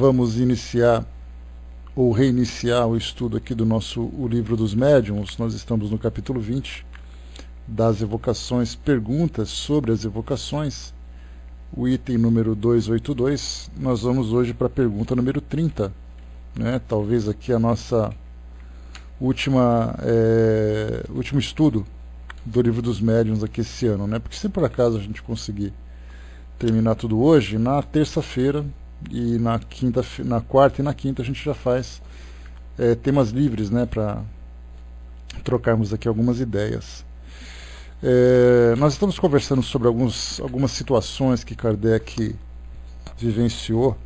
vamos iniciar ou reiniciar o estudo aqui do o livro dos médiuns. Nós estamos no capítulo 20 das evocações, perguntas sobre as evocações, o item número 282. Nós vamos hoje para a pergunta número 30, né? Talvez aqui a nossa último estudo do livro dos médiuns aqui esse ano, né? Porque se por acaso a gente conseguir terminar tudo hoje, na terça-feira e na quarta e na quinta a gente já faz temas livres, né, para trocarmos aqui algumas ideias. Nós estamos conversando sobre algumas situações que Kardec vivenciou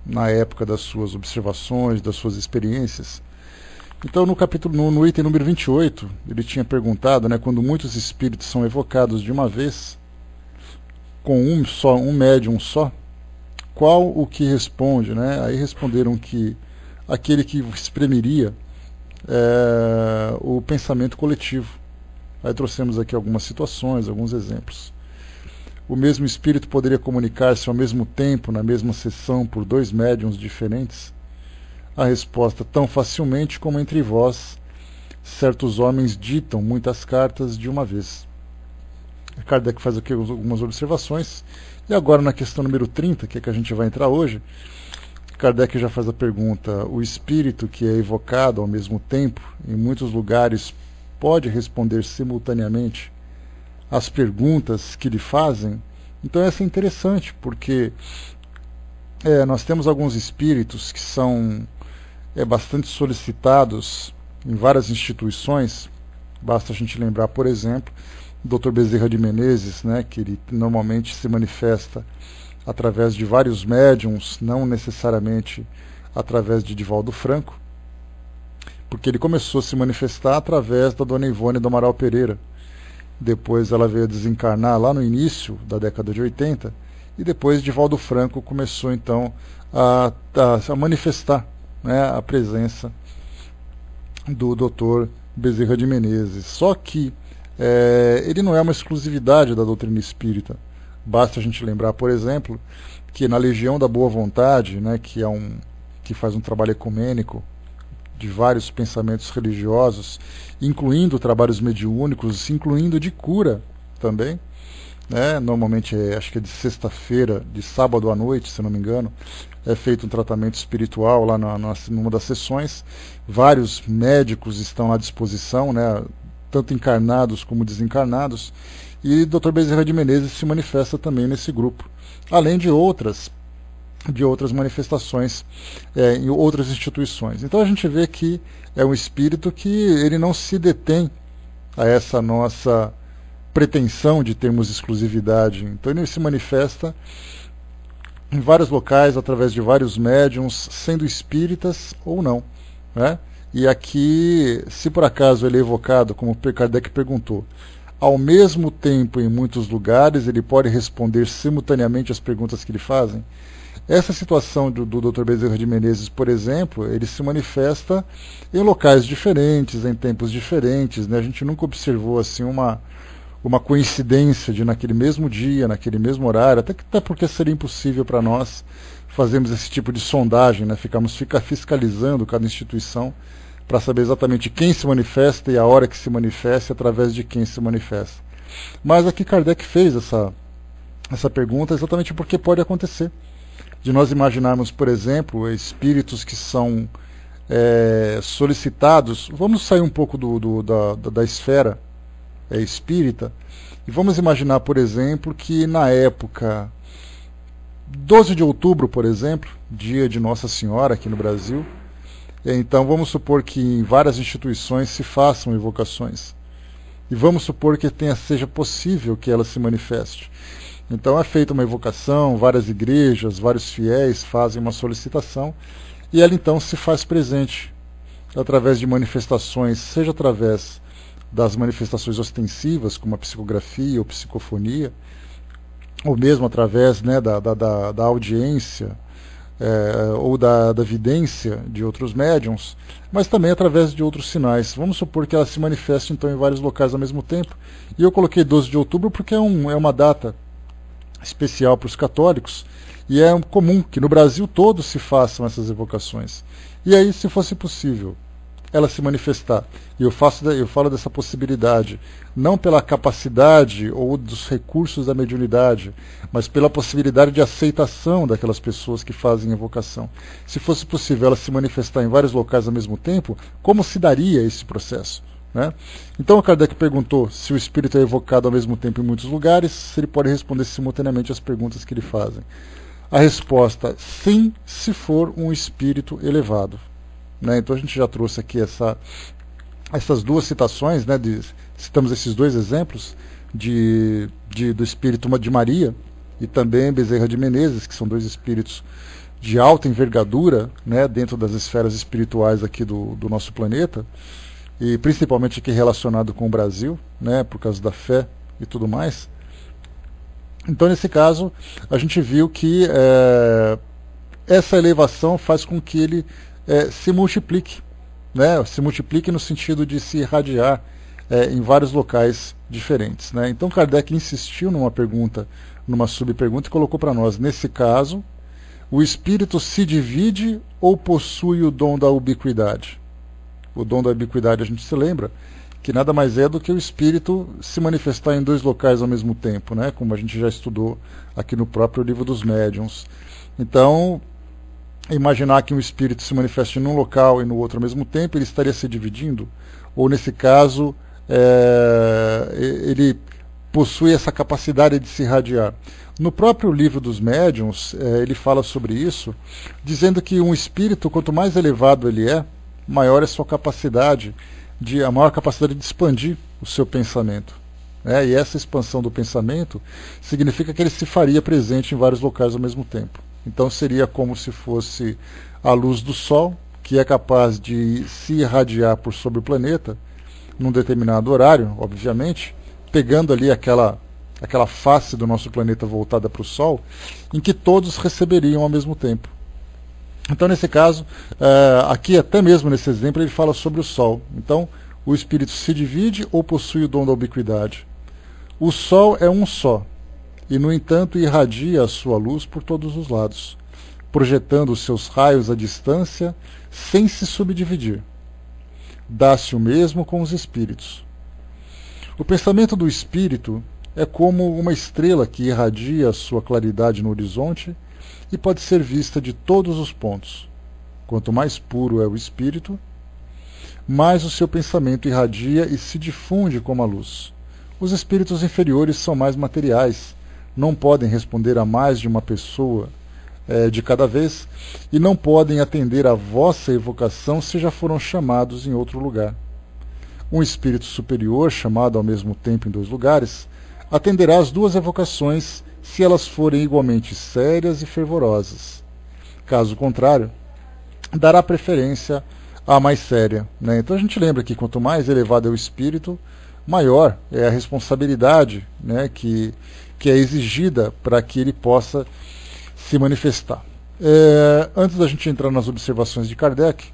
na época das suas observações, das suas experiências. Então, no item número 28, ele tinha perguntado, né, quando muitos espíritos são evocados de uma vez, com um médium só, qual o que responde, né? Aí responderam que aquele que exprimiria o pensamento coletivo. Aí trouxemos aqui algumas situações, alguns exemplos. O mesmo espírito poderia comunicar-se ao mesmo tempo, na mesma sessão, por dois médiuns diferentes? A resposta: tão facilmente como entre vós, certos homens ditam muitas cartas de uma vez. Kardec faz aqui algumas observações. E agora, na questão número 30, que é que a gente vai entrar hoje, Kardec já faz a pergunta: o espírito que é evocado ao mesmo tempo, em muitos lugares, pode responder simultaneamente às perguntas que lhe fazem? Então essa é interessante, porque nós temos alguns espíritos que são bastante solicitados em várias instituições. Basta a gente lembrar, por exemplo, o Dr. Bezerra de Menezes, né, que ele normalmente se manifesta através de vários médiums, não necessariamente através de Divaldo Franco, porque ele começou a se manifestar através da Dona Ivone do Amaral Pereira. Depois ela veio a desencarnar lá no início da década de 80, e depois Divaldo Franco começou então a manifestar, né, a presença do Dr. Bezerra de Menezes. Só que ele não é uma exclusividade da doutrina espírita. Basta a gente lembrar, por exemplo, que na Legião da Boa Vontade, né, que faz um trabalho ecumênico de vários pensamentos religiosos, incluindo trabalhos mediúnicos, incluindo de cura também, né? Normalmente acho que é de sexta-feira, de sábado à noite, se não me engano, é feito um tratamento espiritual lá numa das sessões. Vários médicos estão à disposição, né, tanto encarnados como desencarnados, e Dr. Bezerra de Menezes se manifesta também nesse grupo, além de outras manifestações em outras instituições. Então a gente vê que é um espírito que ele não se detém a essa nossa pretensão de termos exclusividade. Então ele se manifesta em vários locais, através de vários médiums, sendo espíritas ou não, né? E aqui, se por acaso ele é evocado, como Kardec perguntou, ao mesmo tempo em muitos lugares, ele pode responder simultaneamente às perguntas que lhe fazem? Essa situação do Dr. Bezerra de Menezes, por exemplo, ele se manifesta em locais diferentes, em tempos diferentes, né? A gente nunca observou assim uma coincidência de naquele mesmo dia, naquele mesmo horário, até porque seria impossível para nós fazermos esse tipo de sondagem, né? Ficar fiscalizando cada instituição para saber exatamente quem se manifesta e a hora que se manifesta, através de quem se manifesta. Mas aqui Kardec fez essa pergunta exatamente porque pode acontecer de nós imaginarmos, por exemplo, espíritos que são solicitados. Vamos sair um pouco da esfera espírita e vamos imaginar, por exemplo, que na época 12 de outubro, por exemplo, dia de Nossa Senhora aqui no Brasil, então vamos supor que em várias instituições se façam evocações e vamos supor que seja possível que ela se manifeste. Então é feita uma evocação, várias igrejas, vários fiéis fazem uma solicitação e ela então se faz presente através de manifestações, seja através das manifestações ostensivas, como a psicografia ou psicofonia, ou mesmo através, né, da audiência ou da vidência de outros médiums, mas também através de outros sinais. Vamos supor que ela se manifeste então em vários locais ao mesmo tempo. E eu coloquei 12 de outubro porque é uma data especial para os católicos, E é comum que no Brasil todo se façam essas evocações. E aí, se fosse possível ela se manifestar, e eu falo dessa possibilidade, não pela capacidade ou dos recursos da mediunidade, mas pela possibilidade de aceitação daquelas pessoas que fazem evocação. Se fosse possível ela se manifestar em vários locais ao mesmo tempo, como se daria esse processo? Né? Então o Kardec perguntou se o espírito é evocado ao mesmo tempo em muitos lugares, se ele pode responder simultaneamente às perguntas que lhe fazem. A resposta, sim, se for um espírito elevado. Né? Então a gente já trouxe aqui essas duas citações, né, citamos esses dois exemplos do espírito de Maria e também Bezerra de Menezes, que são dois espíritos de alta envergadura, né, dentro das esferas espirituais aqui do nosso planeta, e principalmente aqui relacionado com o Brasil, né, por causa da fé e tudo mais. Então, nesse caso, a gente viu que essa elevação faz com que ele se multiplique, né? Se multiplique no sentido de se irradiar em vários locais diferentes. Né? Então Kardec insistiu numa pergunta, numa subpergunta, e colocou para nós, nesse caso, o espírito se divide ou possui o dom da ubiquidade? O dom da ubiquidade, a gente se lembra, que nada mais é do que o espírito se manifestar em dois locais ao mesmo tempo, né? Como a gente já estudou aqui no próprio Livro dos Médiuns. Então, imaginar que um espírito se manifeste num local e no outro ao mesmo tempo, ele estaria se dividindo? Ou, nesse caso, ele possui essa capacidade de se irradiar? No próprio Livro dos Médiuns, ele fala sobre isso, dizendo que um espírito, quanto mais elevado ele é, maior é sua capacidade, a maior capacidade de expandir o seu pensamento. E essa expansão do pensamento significa que ele se faria presente em vários locais ao mesmo tempo. Então seria como se fosse a luz do Sol, que é capaz de se irradiar por sobre o planeta, num determinado horário, obviamente, pegando ali aquela face do nosso planeta voltada para o Sol, em que todos receberiam ao mesmo tempo. Então, nesse caso, aqui até mesmo nesse exemplo, ele fala sobre o Sol. Então, o espírito se divide ou possui o dom da ubiquidade? O Sol é um só, e, no entanto, irradia a sua luz por todos os lados, projetando os seus raios à distância sem se subdividir. Dá-se o mesmo com os espíritos. O pensamento do espírito é como uma estrela que irradia a sua claridade no horizonte e pode ser vista de todos os pontos. Quanto mais puro é o espírito, mais o seu pensamento irradia e se difunde como a luz. Os espíritos inferiores são mais materiais, não podem responder a mais de uma pessoa de cada vez, e não podem atender à vossa evocação se já foram chamados em outro lugar. Um espírito superior, chamado ao mesmo tempo em dois lugares, atenderá às duas evocações se elas forem igualmente sérias e fervorosas. Caso contrário, dará preferência à mais séria. Né? Então a gente lembra que quanto mais elevado é o espírito, maior é a responsabilidade, né, que é exigida para que ele possa se manifestar. Antes da gente entrar nas observações de Kardec,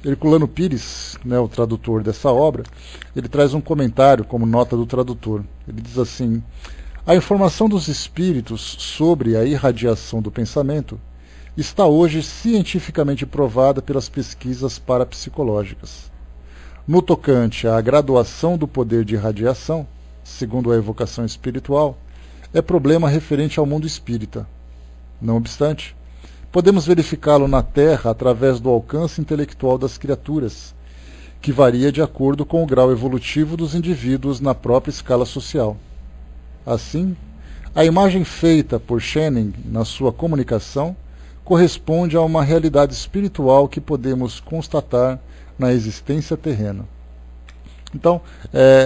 Herculano Pires, né, o tradutor dessa obra, ele traz um comentário como nota do tradutor. Ele diz assim: a informação dos espíritos sobre a irradiação do pensamento está hoje cientificamente provada pelas pesquisas parapsicológicas. No tocante à graduação do poder de irradiação, segundo a evocação espiritual, é problema referente ao mundo espírita. Não obstante, podemos verificá-lo na Terra através do alcance intelectual das criaturas, que varia de acordo com o grau evolutivo dos indivíduos na própria escala social. Assim, a imagem feita por Schelling na sua comunicação corresponde a uma realidade espiritual que podemos constatar na existência terrena. Então,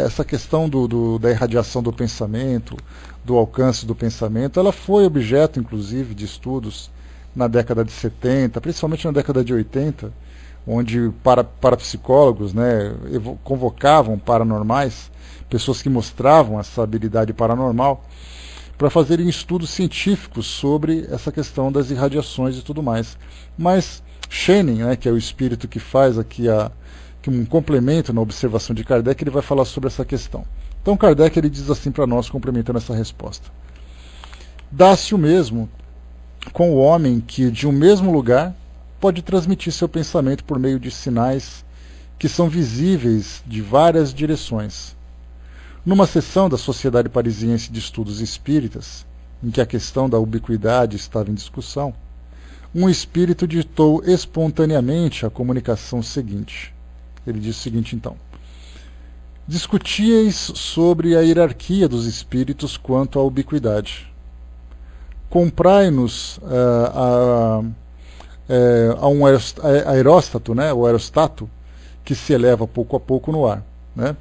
essa questão da irradiação do pensamento, do alcance do pensamento, ela foi objeto, inclusive, de estudos na década de 70, principalmente na década de 80, onde parapsicólogos, né, convocavam paranormais, pessoas que mostravam essa habilidade paranormal, para fazerem estudos científicos sobre essa questão das irradiações e tudo mais. Mas Schelling, né, que é o espírito que faz aqui um complemento na observação de Kardec, ele vai falar sobre essa questão. Então Kardec ele diz assim para nós, complementando essa resposta: dá-se o mesmo com o homem que, de um mesmo lugar, pode transmitir seu pensamento por meio de sinais que são visíveis de várias direções. Numa sessão da Sociedade Parisiense de Estudos Espíritas, em que a questão da ubiquidade estava em discussão, um espírito ditou espontaneamente a comunicação seguinte. Ele disse o seguinte, então: discutíeis sobre a hierarquia dos espíritos quanto à ubiquidade. Comprai-nos a um aeróstato, né, o aerostato, que se eleva pouco a pouco no ar. Né?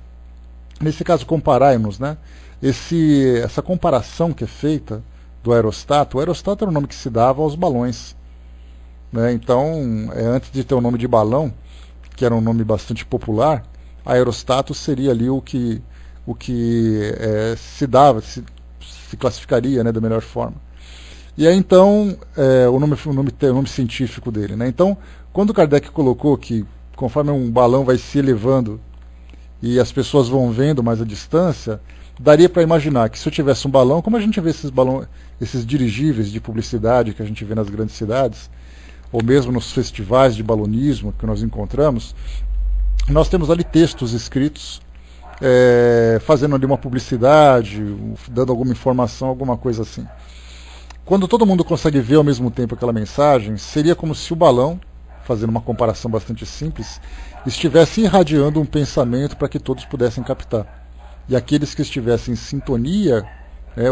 Nesse caso, comparai-nos, né, essa comparação que é feita do aerostato, o aerostato era o nome que se dava aos balões. Né? Então, antes de ter o nome de balão, que era um nome bastante popular, aerostato seria ali o que se dava, se classificaria, né, da melhor forma. E aí então, o nome científico dele. Né? Então, quando Kardec colocou que conforme um balão vai se elevando e as pessoas vão vendo mais a distância, daria para imaginar que se eu tivesse um balão, como a gente vê esses dirigíveis de publicidade que a gente vê nas grandes cidades, ou mesmo nos festivais de balonismo que nós encontramos, nós temos ali textos escritos, fazendo ali uma publicidade, dando alguma informação, alguma coisa assim. Quando todo mundo consegue ver ao mesmo tempo aquela mensagem, seria como se o balão, fazendo uma comparação bastante simples, estivesse irradiando um pensamento para que todos pudessem captar. E aqueles que estivessem em sintonia,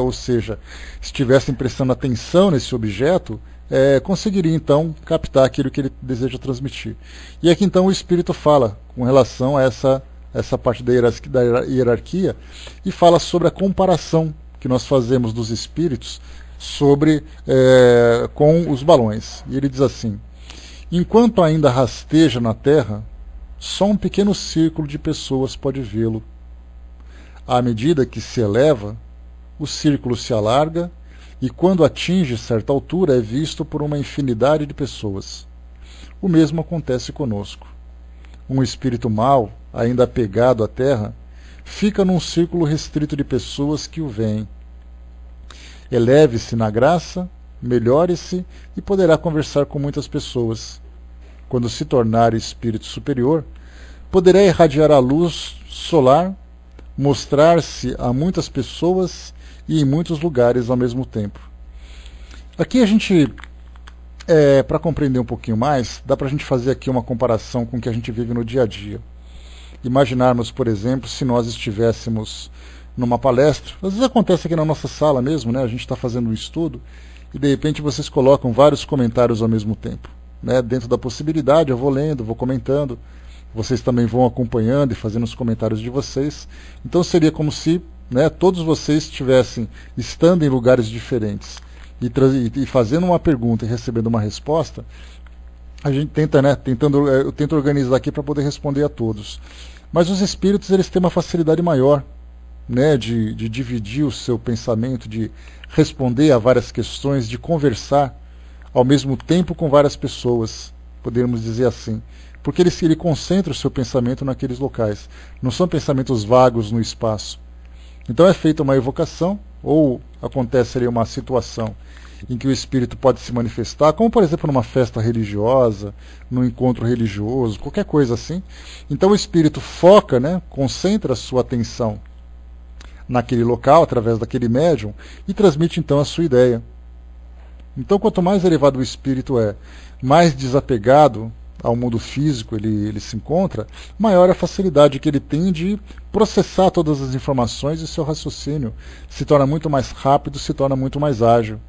ou seja, estivessem prestando atenção nesse objeto, conseguiria então captar aquilo que ele deseja transmitir. E aqui então o Espírito fala com relação a essa parte da hierarquia e fala sobre a comparação que nós fazemos dos espíritos com os balões. E ele diz assim: enquanto ainda rasteja na terra, só um pequeno círculo de pessoas pode vê-lo. À medida que se eleva, o círculo se alarga e quando atinge certa altura é visto por uma infinidade de pessoas. O mesmo acontece conosco. Um espírito mau, ainda apegado à terra, fica num círculo restrito de pessoas que o veem. Eleve-se na graça, melhore-se e poderá conversar com muitas pessoas. Quando se tornar espírito superior, poderá irradiar a luz solar, mostrar-se a muitas pessoas e em muitos lugares ao mesmo tempo. Aqui a gente, para compreender um pouquinho mais, dá para a gente fazer aqui uma comparação com o que a gente vive no dia a dia. Imaginarmos, por exemplo, se nós estivéssemos numa palestra, às vezes acontece aqui na nossa sala mesmo, né? A gente está fazendo um estudo e de repente vocês colocam vários comentários ao mesmo tempo. Né? Dentro da possibilidade, eu vou lendo, vou comentando, vocês também vão acompanhando e fazendo os comentários de vocês. Então seria como se, né, todos vocês estivessem estando em lugares diferentes e fazendo uma pergunta e recebendo uma resposta. A gente tenta, né, eu tento organizar aqui para poder responder a todos. Mas os espíritos, eles têm uma facilidade maior, né, de dividir o seu pensamento, de responder a várias questões, de conversar ao mesmo tempo com várias pessoas, poderíamos dizer assim. Porque ele concentra o seu pensamento naqueles locais. Não são pensamentos vagos no espaço. Então é feita uma evocação, ou acontece ali uma situação em que o espírito pode se manifestar, como por exemplo numa festa religiosa, num encontro religioso, qualquer coisa assim. Então o espírito foca, né, concentra a sua atenção naquele local, através daquele médium, e transmite então a sua ideia. Então quanto mais elevado o espírito é, mais desapegado ao mundo físico ele se encontra, maior a facilidade que ele tem de processar todas as informações, e seu raciocínio se torna muito mais rápido, se torna muito mais ágil.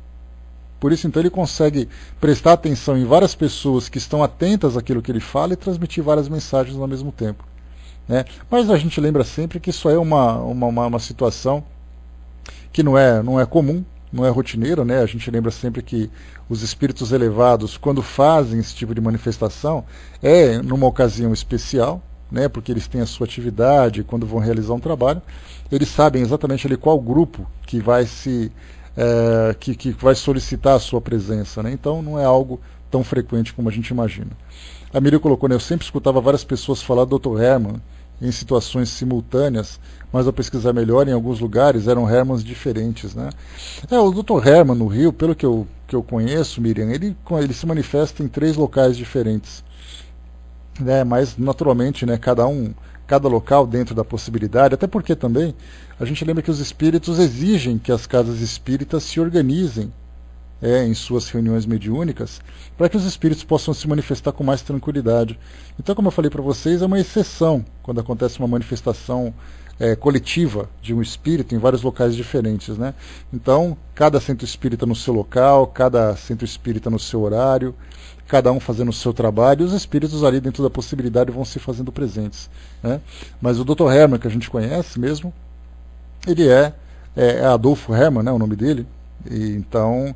Por isso, então, ele consegue prestar atenção em várias pessoas que estão atentas àquilo que ele fala e transmitir várias mensagens ao mesmo tempo. Né? Mas a gente lembra sempre que isso é uma situação que não é comum, não é rotineira, né? A gente lembra sempre que os espíritos elevados, quando fazem esse tipo de manifestação, é numa ocasião especial, né? Porque eles têm a sua atividade, quando vão realizar um trabalho, eles sabem exatamente ali qual grupo que vai que vai solicitar a sua presença, né? Então não é algo tão frequente como a gente imagina. A Miriam colocou, né? Eu sempre escutava várias pessoas falar do Dr. Hermann, em situações simultâneas, mas ao pesquisar melhor, em alguns lugares eram Hermans diferentes, né? O Dr. Herman no Rio, pelo que eu conheço, Miriam, ele se manifesta em 3 locais diferentes, né? Mas naturalmente, né, cada local dentro da possibilidade, até porque também a gente lembra que os espíritos exigem que as casas espíritas se organizem em suas reuniões mediúnicas, para que os espíritos possam se manifestar com mais tranquilidade. Então, como eu falei para vocês, é uma exceção quando acontece uma manifestação coletiva de um espírito em vários locais diferentes, né? Então, cada centro espírita no seu local, cada centro espírita no seu horário, cada um fazendo o seu trabalho, e os espíritos ali dentro da possibilidade vão se fazendo presentes, né? Mas o Dr. Herman, que a gente conhece mesmo, ele é Adolfo Herman, né, o nome dele, e então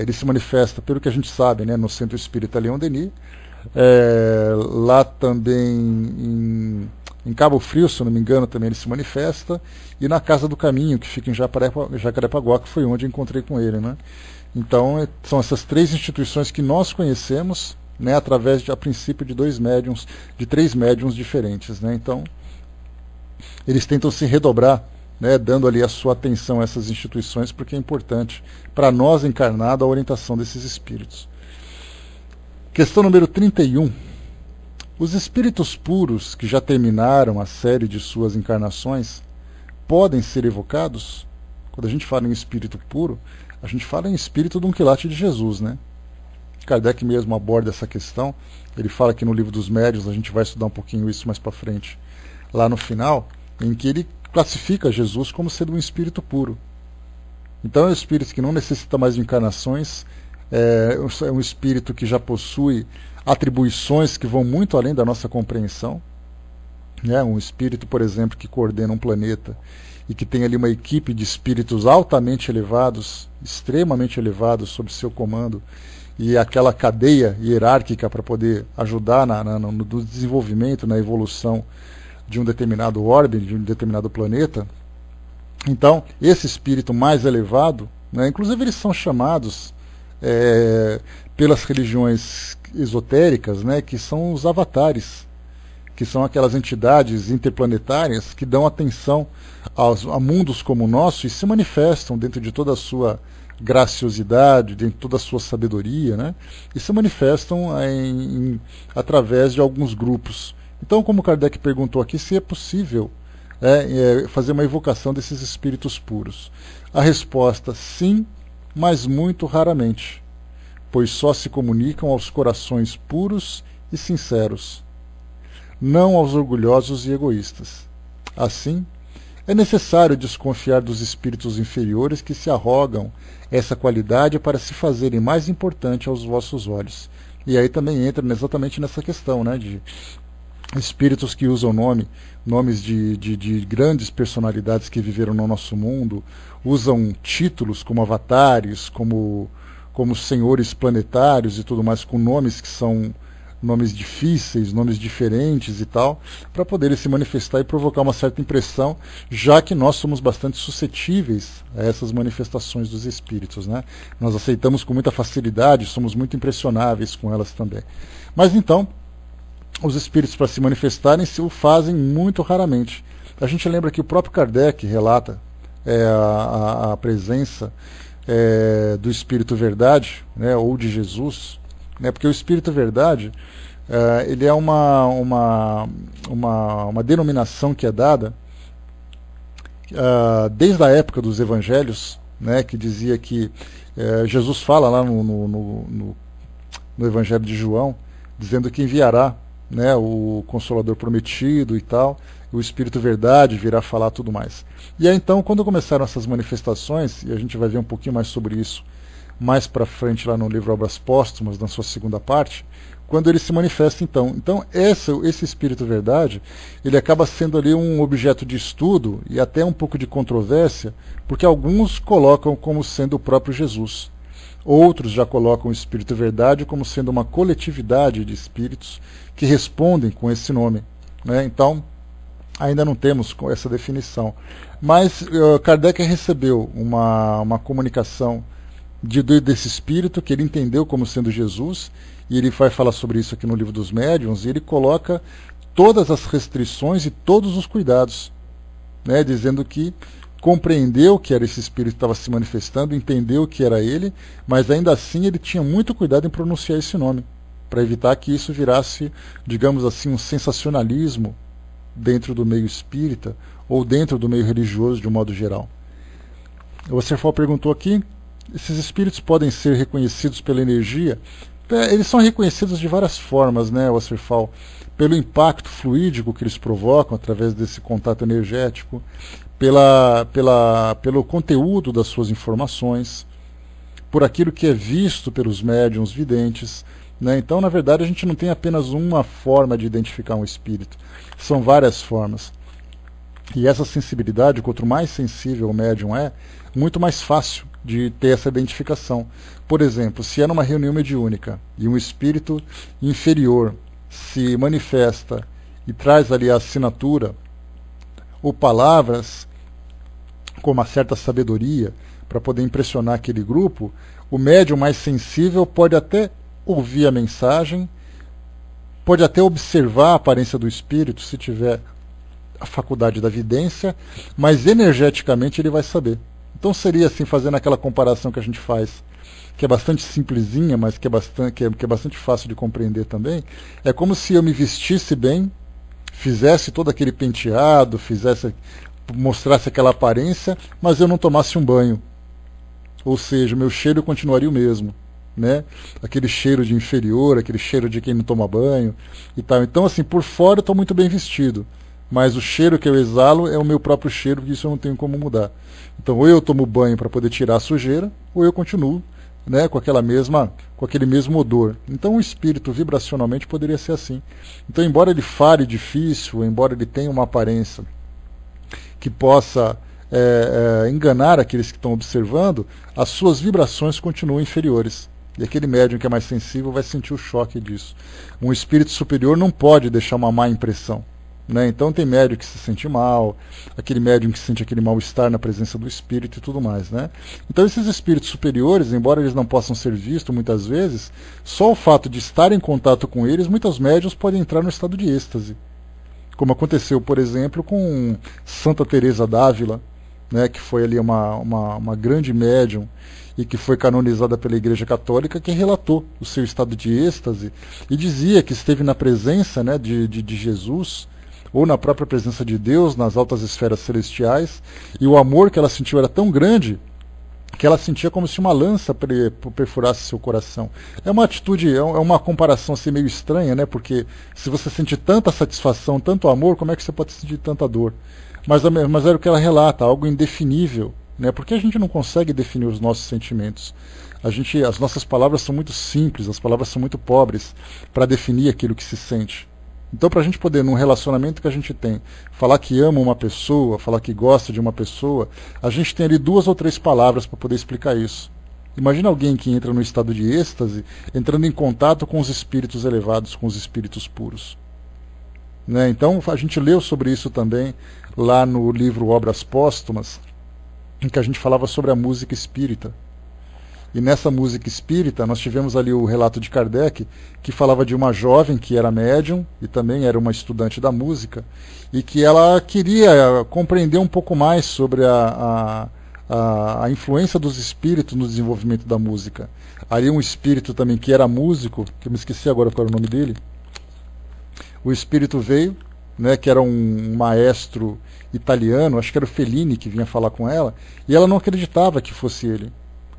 ele se manifesta, pelo que a gente sabe, né, no Centro Espírita Leon Denis, lá também em Cabo Frio, se eu não me engano, também ele se manifesta, e na Casa do Caminho, que fica em Jacarepaguá, que foi onde eu encontrei com ele, né? Então, são essas 3 instituições que nós conhecemos, né, através, a princípio, de 3 médiuns diferentes, né? Então, eles tentam se redobrar, né, dando ali a sua atenção a essas instituições, porque é importante para nós encarnados a orientação desses espíritos. Questão número 31. Os espíritos puros que já terminaram a série de suas encarnações podem ser evocados? Quando a gente fala em espírito puro, a gente fala em espírito de um quilate de Jesus, né? Kardec mesmo aborda essa questão. Ele fala que no livro dos médiuns, a gente vai estudar um pouquinho isso mais para frente, lá no final, em que ele classifica Jesus como sendo um espírito puro. Então é um espírito que não necessita mais de encarnações, é um espírito que já possui atribuições que vão muito além da nossa compreensão. Um espírito, por exemplo, que coordena um planeta e que tem ali uma equipe de espíritos altamente elevados, extremamente elevados, sob seu comando, e aquela cadeia hierárquica para poder ajudar no desenvolvimento, na evolução de um determinado orbe, de um determinado planeta. Então, esse espírito mais elevado, né, inclusive eles são chamados pelas religiões esotéricas, né, que são os avatares, que são aquelas entidades interplanetárias que dão atenção a mundos como o nosso e se manifestam dentro de toda a sua graciosidade, dentro de toda a sua sabedoria, né, e se manifestam através de alguns grupos. Então, como Kardec perguntou aqui, se é possível fazer uma evocação desses espíritos puros. A resposta, sim, mas muito raramente, pois só se comunicam aos corações puros e sinceros, não aos orgulhosos e egoístas. Assim, é necessário desconfiar dos espíritos inferiores que se arrogam essa qualidade para se fazerem mais importante aos vossos olhos. E aí também entra exatamente nessa questão, né, de espíritos que usam nomes de grandes personalidades que viveram no nosso mundo, usam títulos como avatares, como senhores planetários e tudo mais, com nomes que são nomes difíceis, nomes diferentes e tal, para poderem se manifestar e provocar uma certa impressão, já que nós somos bastante suscetíveis a essas manifestações dos espíritos, né? Nós aceitamos com muita facilidade, somos muito impressionáveis com elas também. Mas então, os espíritos, para se manifestarem, o fazem muito raramente. A gente lembra que o próprio Kardec relata a presença do Espírito Verdade, né, ou de Jesus, né, porque o Espírito Verdade ele é uma denominação que é dada desde a época dos Evangelhos, né, que dizia que Jesus fala lá no Evangelho de João, dizendo que enviará, né, o Consolador prometido e tal, o Espírito Verdade virá falar tudo mais. E aí então, quando começaram essas manifestações, e a gente vai ver um pouquinho mais sobre isso mais para frente lá no livro Obras Póstumas, na sua segunda parte, quando ele se manifesta então esse Espírito Verdade, ele acaba sendo ali um objeto de estudo e até um pouco de controvérsia, porque alguns colocam como sendo o próprio Jesus. Outros já colocam o Espírito Verdade como sendo uma coletividade de espíritos que respondem com esse nome, né? Então, ainda não temos essa definição. Mas Kardec recebeu uma comunicação desse espírito, que ele entendeu como sendo Jesus, e ele vai falar sobre isso aqui no Livro dos Médiuns, e ele coloca todas as restrições e todos os cuidados, né, dizendo que compreendeu que era esse espírito que estava se manifestando, entendeu que era ele, mas ainda assim ele tinha muito cuidado em pronunciar esse nome, para evitar que isso virasse, digamos assim, um sensacionalismo dentro do meio espírita ou dentro do meio religioso de um modo geral. O Wasserfall perguntou aqui, esses espíritos podem ser reconhecidos pela energia? Eles são reconhecidos de várias formas, né, Wasserfall? Pelo impacto fluídico que eles provocam através desse contato energético, pelo conteúdo das suas informações, por aquilo que é visto pelos médiuns videntes, né? Então, na verdade, a gente não tem apenas uma forma de identificar um espírito, são várias formas. E essa sensibilidade, quanto mais sensível o médium é, muito mais fácil de ter essa identificação. Por exemplo, se é numa reunião mediúnica e um espírito inferior se manifesta e traz ali a assinatura ou palavras com uma certa sabedoria para poder impressionar aquele grupo, o médium mais sensível pode até ouvir a mensagem, pode até observar a aparência do espírito, se tiver a faculdade da vidência, mas energeticamente ele vai saber. Então seria assim, fazendo aquela comparação que a gente faz, que é bastante simplesinha, mas que é bastante fácil de compreender também. É como se eu me vestisse bem, fizesse todo aquele penteado, mostrasse aquela aparência, mas eu não tomasse um banho. Ou seja, o meu cheiro continuaria o mesmo, né? Aquele cheiro de inferior, aquele cheiro de quem não toma banho e tal. Então, assim, por fora eu estou muito bem vestido, mas o cheiro que eu exalo é o meu próprio cheiro, e isso eu não tenho como mudar. Então, ou eu tomo banho para poder tirar a sujeira, ou eu continuo, né, com aquele mesmo odor. Então, o espírito vibracionalmente poderia ser assim. Então, embora ele fale difícil, embora ele tenha uma aparência que possa enganar aqueles que estão observando, as suas vibrações continuam inferiores. E aquele médium que é mais sensível vai sentir o choque disso. Um espírito superior não pode deixar uma má impressão, né? Então tem médium que se sente mal, aquele médium que sente aquele mal-estar na presença do espírito e tudo mais, né? Então esses espíritos superiores, embora eles não possam ser vistos muitas vezes, só o fato de estar em contato com eles, muitos médiuns podem entrar no estado de êxtase. Como aconteceu, por exemplo, com Santa Teresa d'Ávila, né, que foi ali uma grande médium e que foi canonizada pela Igreja Católica, que relatou o seu estado de êxtase e dizia que esteve na presença, né, de Jesus, ou na própria presença de Deus, nas altas esferas celestiais, e o amor que ela sentiu era tão grande que ela sentia como se uma lança perfurasse seu coração. É uma atitude, é uma comparação assim meio estranha, né? Porque se você sente tanta satisfação, tanto amor, como é que você pode sentir tanta dor? Mas era o que ela relata, algo indefinível, né? Porque a gente não consegue definir os nossos sentimentos. As nossas palavras são muito simples, as palavras são muito pobres para definir aquilo que se sente. Então, para a gente poder, num relacionamento que a gente tem, falar que ama uma pessoa, falar que gosta de uma pessoa, a gente tem ali 2 ou 3 palavras para poder explicar isso. Imagina alguém que entra no estado de êxtase, entrando em contato com os espíritos elevados, com os espíritos puros. Né? Então, a gente leu sobre isso também lá no livro Obras Póstumas, em que a gente falava sobre a música espírita. E nessa música espírita, nós tivemos ali o relato de Kardec, que falava de uma jovem que era médium e também era uma estudante da música, e que ela queria compreender um pouco mais sobre a influência dos espíritos no desenvolvimento da música. Ali um espírito também que era músico, que eu me esqueci agora qual era o nome dele. O espírito veio, né, que era um maestro italiano, acho que era o Fellini que vinha falar com ela, e ela não acreditava que fosse ele.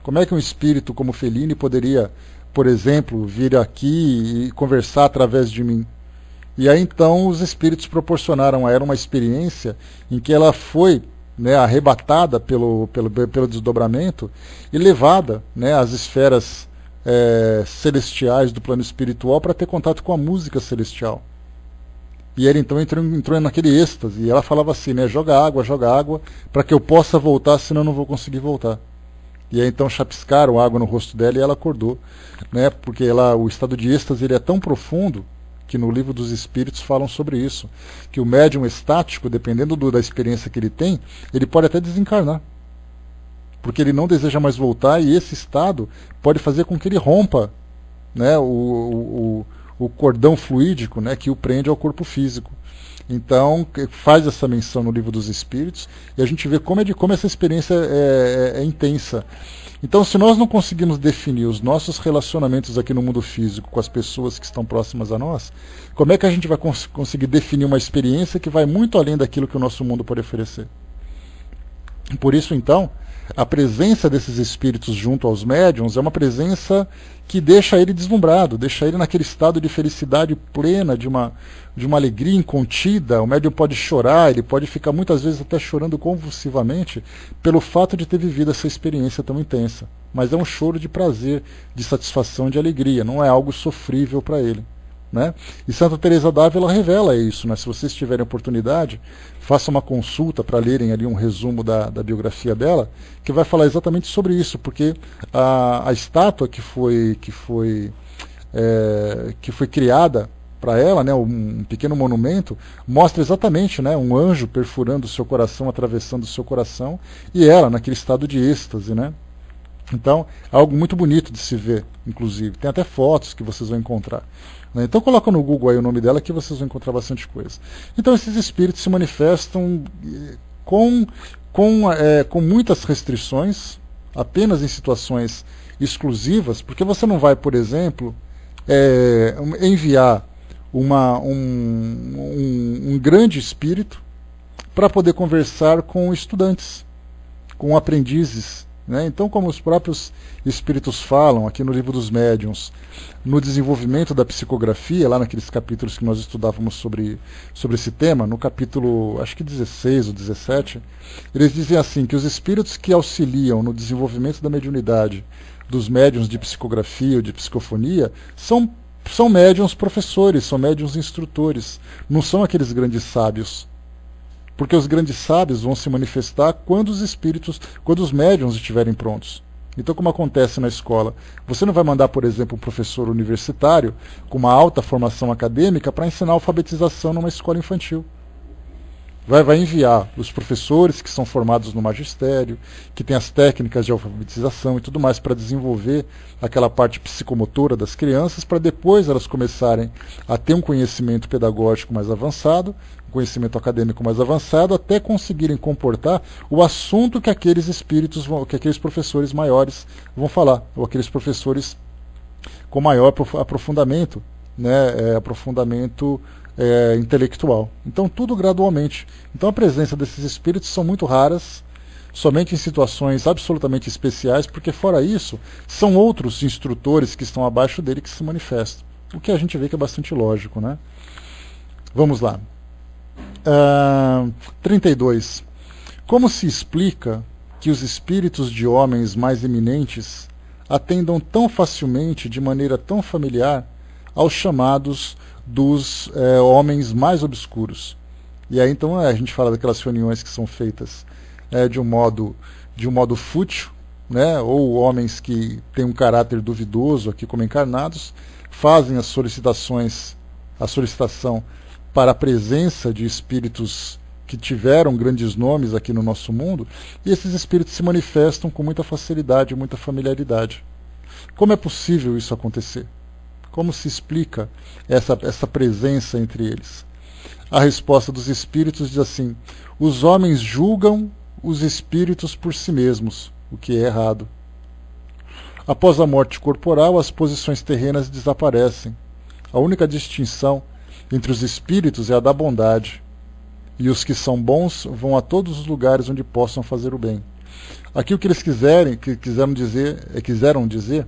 Como é que um espírito como Fellini poderia, por exemplo, vir aqui e conversar através de mim? E aí então os espíritos proporcionaram a ela uma experiência em que ela foi, né, arrebatada pelo desdobramento e levada, né, às esferas celestiais do plano espiritual para ter contato com a música celestial. E ele então entrou naquele êxtase, e ela falava assim, né, joga água, para que eu possa voltar, senão eu não vou conseguir voltar. E aí então chapiscaram água no rosto dela e ela acordou, né? Porque o estado de êxtase ele é tão profundo que no livro dos Espíritos falam sobre isso, que o médium estático, dependendo da experiência que ele tem, ele pode até desencarnar, porque ele não deseja mais voltar, e esse estado pode fazer com que ele rompa, né, o o cordão fluídico, né, que o prende ao corpo físico. Então, faz essa menção no Livro dos Espíritos, e a gente vê como essa experiência é intensa. Então, se nós não conseguimos definir os nossos relacionamentos aqui no mundo físico com as pessoas que estão próximas a nós, como é que a gente vai conseguir definir uma experiência que vai muito além daquilo que o nosso mundo pode oferecer? Por isso, então, a presença desses espíritos junto aos médiuns é uma presença que deixa ele deslumbrado, deixa ele naquele estado de felicidade plena, de uma alegria incontida. O médium pode chorar, ele pode ficar muitas vezes até chorando convulsivamente pelo fato de ter vivido essa experiência tão intensa. Mas é um choro de prazer, de satisfação, de alegria, não é algo sofrível para ele. Né? E Santa Teresa d'Ávila revela isso, né? Se vocês tiverem oportunidade, façam uma consulta para lerem ali um resumo da biografia dela, que vai falar exatamente sobre isso, porque a estátua que foi criada para ela, né, um pequeno monumento, mostra exatamente, né, um anjo perfurando o seu coração, atravessando o seu coração, e ela naquele estado de êxtase, né? Então, é algo muito bonito de se ver, inclusive. Tem até fotos que vocês vão encontrar. Então coloca no Google aí o nome dela que vocês vão encontrar bastante coisa. Então esses espíritos se manifestam com muitas restrições, apenas em situações exclusivas, porque você não vai, por exemplo, enviar um grande espírito para poder conversar com estudantes, com aprendizes. Né? Então, como os próprios espíritos falam aqui no Livro dos Médiuns, no desenvolvimento da psicografia, lá naqueles capítulos que nós estudávamos sobre esse tema, no capítulo, acho que 16 ou 17, eles dizem assim, que os espíritos que auxiliam no desenvolvimento da mediunidade dos médiuns de psicografia ou de psicofonia são médiuns professores, são médiuns instrutores, não são aqueles grandes sábios. Porque os grandes sábios vão se manifestar quando os médiuns estiverem prontos. Então, como acontece na escola, você não vai mandar, por exemplo, um professor universitário com uma alta formação acadêmica para ensinar alfabetização numa escola infantil. Vai enviar os professores que são formados no magistério, que têm as técnicas de alfabetização e tudo mais para desenvolver aquela parte psicomotora das crianças, para depois elas começarem a ter um conhecimento pedagógico mais avançado, um conhecimento acadêmico mais avançado, até conseguirem comportar o assunto que aqueles professores maiores vão falar, ou aqueles professores com maior aprofundamento, né, intelectual. Então tudo gradualmente. Então a presença desses espíritos são muito raras, somente em situações absolutamente especiais, porque fora isso, são outros instrutores que estão abaixo dele que se manifestam. O que a gente vê que é bastante lógico, né? Vamos lá. 32. Como se explica que os espíritos de homens mais eminentes atendam tão facilmente, de maneira tão familiar, aos chamados dos homens mais obscuros? E aí então a gente fala daquelas reuniões que são feitas de um modo fútil, né? Ou homens que têm um caráter duvidoso aqui como encarnados, fazem a solicitação para a presença de espíritos que tiveram grandes nomes aqui no nosso mundo, e esses espíritos se manifestam com muita facilidade, muita familiaridade. Como é possível isso acontecer? Como se explica essa presença entre eles? A resposta dos espíritos diz assim: os homens julgam os espíritos por si mesmos, o que é errado. Após a morte corporal, as posições terrenas desaparecem. A única distinção entre os espíritos é a da bondade, e os que são bons vão a todos os lugares onde possam fazer o bem. Aqui o que eles quiseram dizer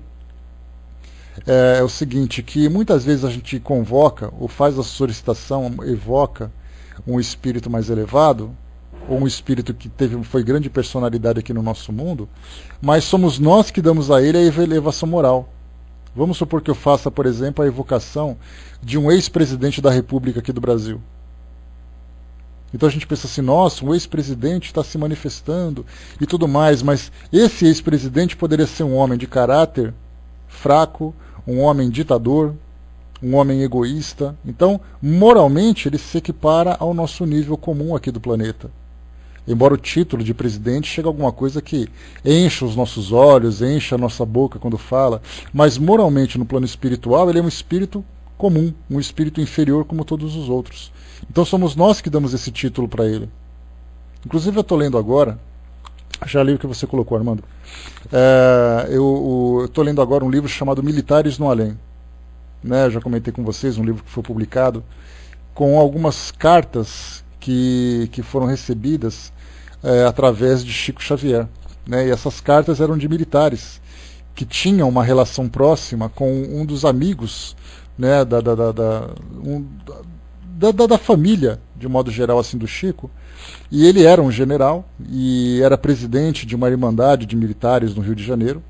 é o seguinte, que muitas vezes a gente convoca ou faz a solicitação, evoca um espírito mais elevado, ou um espírito que foi grande personalidade aqui no nosso mundo, mas somos nós que damos a ele a elevação moral. Vamos supor que eu faça, por exemplo, a evocação de um ex-presidente da República aqui do Brasil. Então a gente pensa assim, nossa, um ex-presidente está se manifestando e tudo mais, mas esse ex-presidente poderia ser um homem de caráter fraco, um homem ditador, um homem egoísta. Então, moralmente, ele se equipara ao nosso nível comum aqui do planeta. Embora o título de presidente chegue a alguma coisa que encha os nossos olhos, encha a nossa boca quando fala, mas moralmente, no plano espiritual, ele é um espírito comum, um espírito inferior como todos os outros. Então somos nós que damos esse título para ele. Inclusive eu estou lendo agora, já li o que você colocou, Armando. Eu estou lendo agora um livro chamado Militares no Além. Né, já comentei com vocês, um livro que foi publicado com algumas cartas que foram recebidas através de Chico Xavier. Né, e essas cartas eram de militares que tinham uma relação próxima com um dos amigos, né, da família, de modo geral, assim, do Chico. E ele era um general e era presidente de uma irmandade de militares no Rio de Janeiro,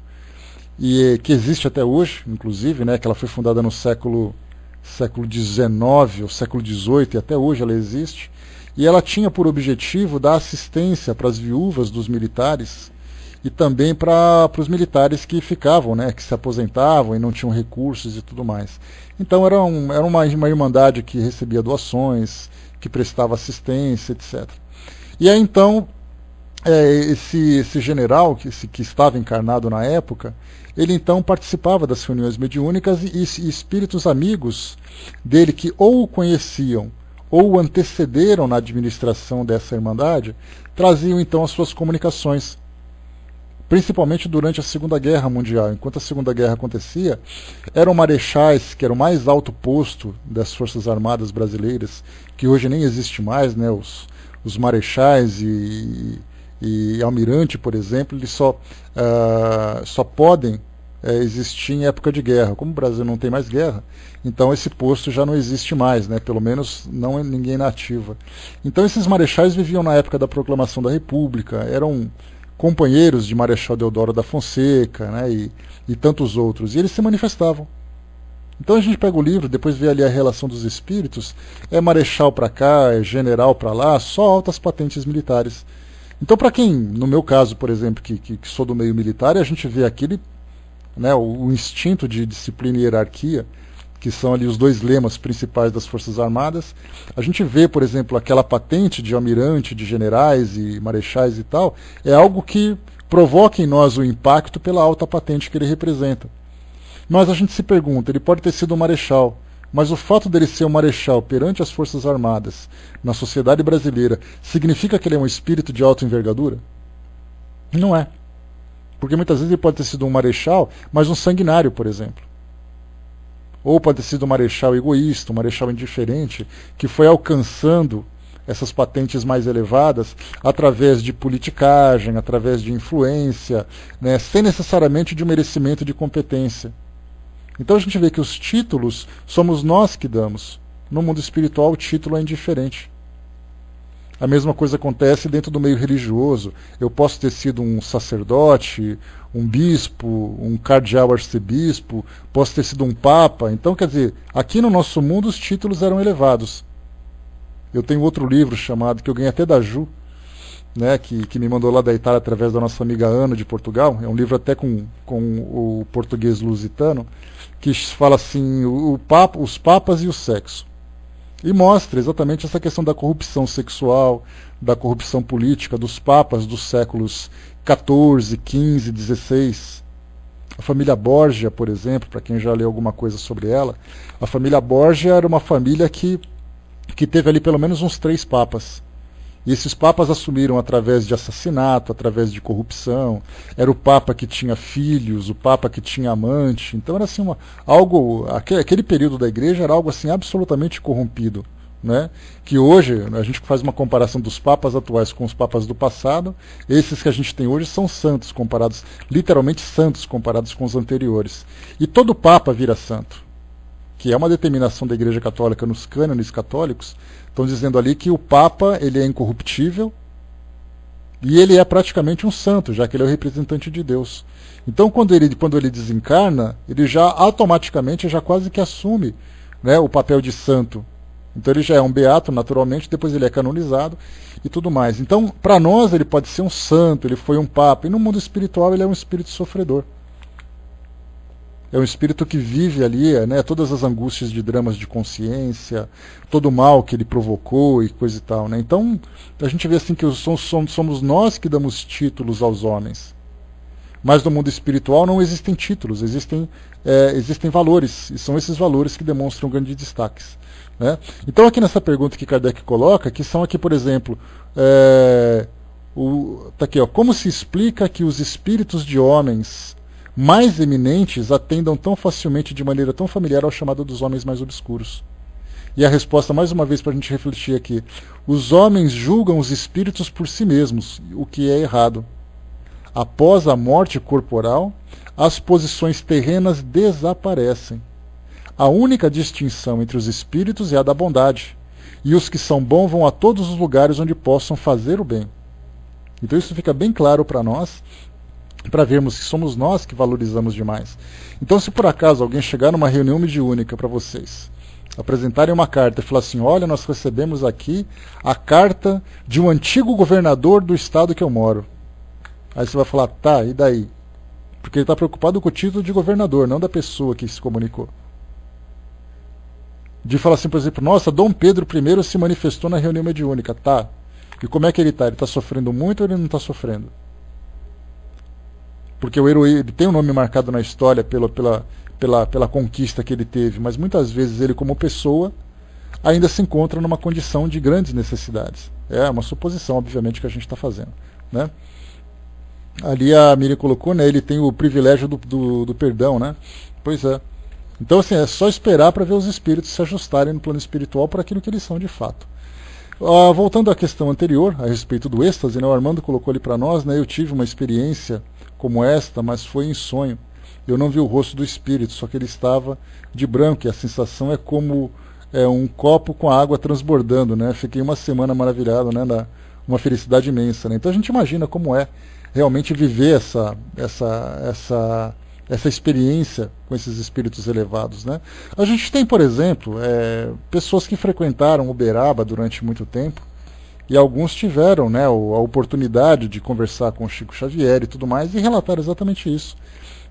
e que existe até hoje, inclusive, né, que ela foi fundada no século XIX ou século XVIII, e até hoje ela existe. E ela tinha por objetivo dar assistência para as viúvas dos militares e também para os militares que ficavam, né, que se aposentavam e não tinham recursos e tudo mais. Então era uma irmandade que recebia doações, que prestava assistência, etc. E aí então esse general que estava encarnado na época, ele então participava das reuniões mediúnicas e espíritos amigos dele que ou o conheciam ou o antecederam na administração dessa irmandade, traziam então as suas comunicações, principalmente durante a Segunda Guerra Mundial. Enquanto a Segunda Guerra acontecia, eram marechais, que era o mais alto posto das Forças Armadas brasileiras, que hoje nem existe mais, né? Os marechais e almirante, por exemplo, eles só podem existir em época de guerra. Como o Brasil não tem mais guerra, então esse posto já não existe mais, né? Pelo menos não é ninguém na ativa. Então esses marechais viviam na época da proclamação da República, eram companheiros de Marechal Deodoro da Fonseca, né? E tantos outros, e eles se manifestavam. Então a gente pega o livro, depois vê ali a relação dos espíritos, é marechal para cá, é general para lá, só altas patentes militares. Então, para quem, no meu caso, por exemplo, que sou do meio militar, a gente vê aquele, né, o instinto de disciplina e hierarquia, que são ali os dois lemas principais das Forças Armadas. A gente vê, por exemplo, aquela patente de almirante, de generais e marechais e tal, é algo que provoca em nós o impacto pela alta patente que ele representa. Mas a gente se pergunta, ele pode ter sido um marechal, mas o fato dele ser um marechal perante as Forças Armadas, na sociedade brasileira, significa que ele é um espírito de alta envergadura? Não é. Porque muitas vezes ele pode ter sido um marechal, mas um sanguinário, por exemplo. Ou pode ter sido um marechal egoísta, um marechal indiferente, que foi alcançando essas patentes mais elevadas através de politicagem, através de influência, né, sem necessariamente de um merecimento de competência. Então a gente vê que os títulos somos nós que damos. No mundo espiritual o título é indiferente. A mesma coisa acontece dentro do meio religioso. Eu posso ter sido um sacerdote, um bispo, um cardeal arcebispo, posso ter sido um papa. Então, quer dizer, aqui no nosso mundo os títulos eram elevados. Eu tenho outro livro chamado, que eu ganhei até da Ju, né, que me mandou lá da Itália através da nossa amiga Ana de Portugal. É um livro até com o português lusitano, que fala assim, os papas e o sexo. E mostra exatamente essa questão da corrupção sexual, da corrupção política dos papas dos séculos XIV, XV, XVI. A família Borgia, por exemplo, para quem já leu alguma coisa sobre ela, a família Borgia era uma família que teve ali pelo menos uns 3 papas. E esses papas assumiram através de assassinato, através de corrupção. Era o papa que tinha filhos, o papa que tinha amante. Então era assim aquele período da igreja era algo assim absolutamente corrompido, né? Que hoje a gente faz uma comparação dos papas atuais com os papas do passado. Esses que a gente tem hoje são santos comparados, literalmente santos comparados com os anteriores. E todo papa vira santo, que é uma determinação da Igreja Católica nos cânones católicos. Estão dizendo ali que o Papa ele é incorruptível e ele é praticamente um santo, já que ele é o representante de Deus. Então, quando ele desencarna, ele já automaticamente já quase que assume, né, o papel de santo. Então ele já é um beato, naturalmente, depois ele é canonizado e tudo mais. Então, para nós, ele pode ser um santo, ele foi um Papa, e no mundo espiritual ele é um espírito sofredor. É um espírito que vive ali, né, todas as angústias de dramas de consciência, todo o mal que ele provocou e coisa e tal. Né? Então, a gente vê assim que somos nós que damos títulos aos homens. Mas no mundo espiritual não existem títulos, existem valores, e são esses valores que demonstram grandes destaques. Né? Então aqui nessa pergunta que Kardec coloca, que são aqui, por exemplo, tá aqui, ó, como se explica que os espíritos de homens mais eminentes atendam tão facilmente, de maneira tão familiar, ao chamado dos homens mais obscuros? E a resposta, mais uma vez, para a gente refletir aqui: os homens julgam os espíritos por si mesmos, o que é errado. Após a morte corporal, as posições terrenas desaparecem. A única distinção entre os espíritos é a da bondade, e os que são bons vão a todos os lugares onde possam fazer o bem. Então isso fica bem claro para nós, para vermos que somos nós que valorizamos demais. Então, se por acaso alguém chegar numa reunião mediúnica para vocês, apresentarem uma carta e falar assim: olha, nós recebemos aqui a carta de um antigo governador do estado que eu moro. Aí você vai falar: tá, e daí? Porque ele está preocupado com o título de governador, não da pessoa que se comunicou. De falar assim, por exemplo: nossa, Dom Pedro I se manifestou na reunião mediúnica. Tá. E como é que ele está? Ele está sofrendo muito ou ele não está sofrendo? Porque o herói, ele tem um nome marcado na história pela conquista que ele teve, mas muitas vezes ele, como pessoa, ainda se encontra numa condição de grandes necessidades. É uma suposição, obviamente, que a gente está fazendo. Né? Ali a Miriam colocou, né, ele tem o privilégio do perdão. Né? Pois é. Então, assim, é só esperar para ver os espíritos se ajustarem no plano espiritual para aquilo que eles são de fato. Voltando à questão anterior, a respeito do êxtase, né, o Armando colocou ali para nós, né, eu tive uma experiência como esta, mas foi em sonho. Eu não vi o rosto do espírito, só que ele estava de branco, e a sensação é como um copo com a água transbordando. Né? Fiquei uma semana maravilhado, né, uma felicidade imensa. Né? Então a gente imagina como é realmente viver essa experiência com esses espíritos elevados. Né? A gente tem, por exemplo, pessoas que frequentaram Uberaba durante muito tempo, e alguns tiveram, né, a oportunidade de conversar com o Chico Xavier e tudo mais, e relataram exatamente isso.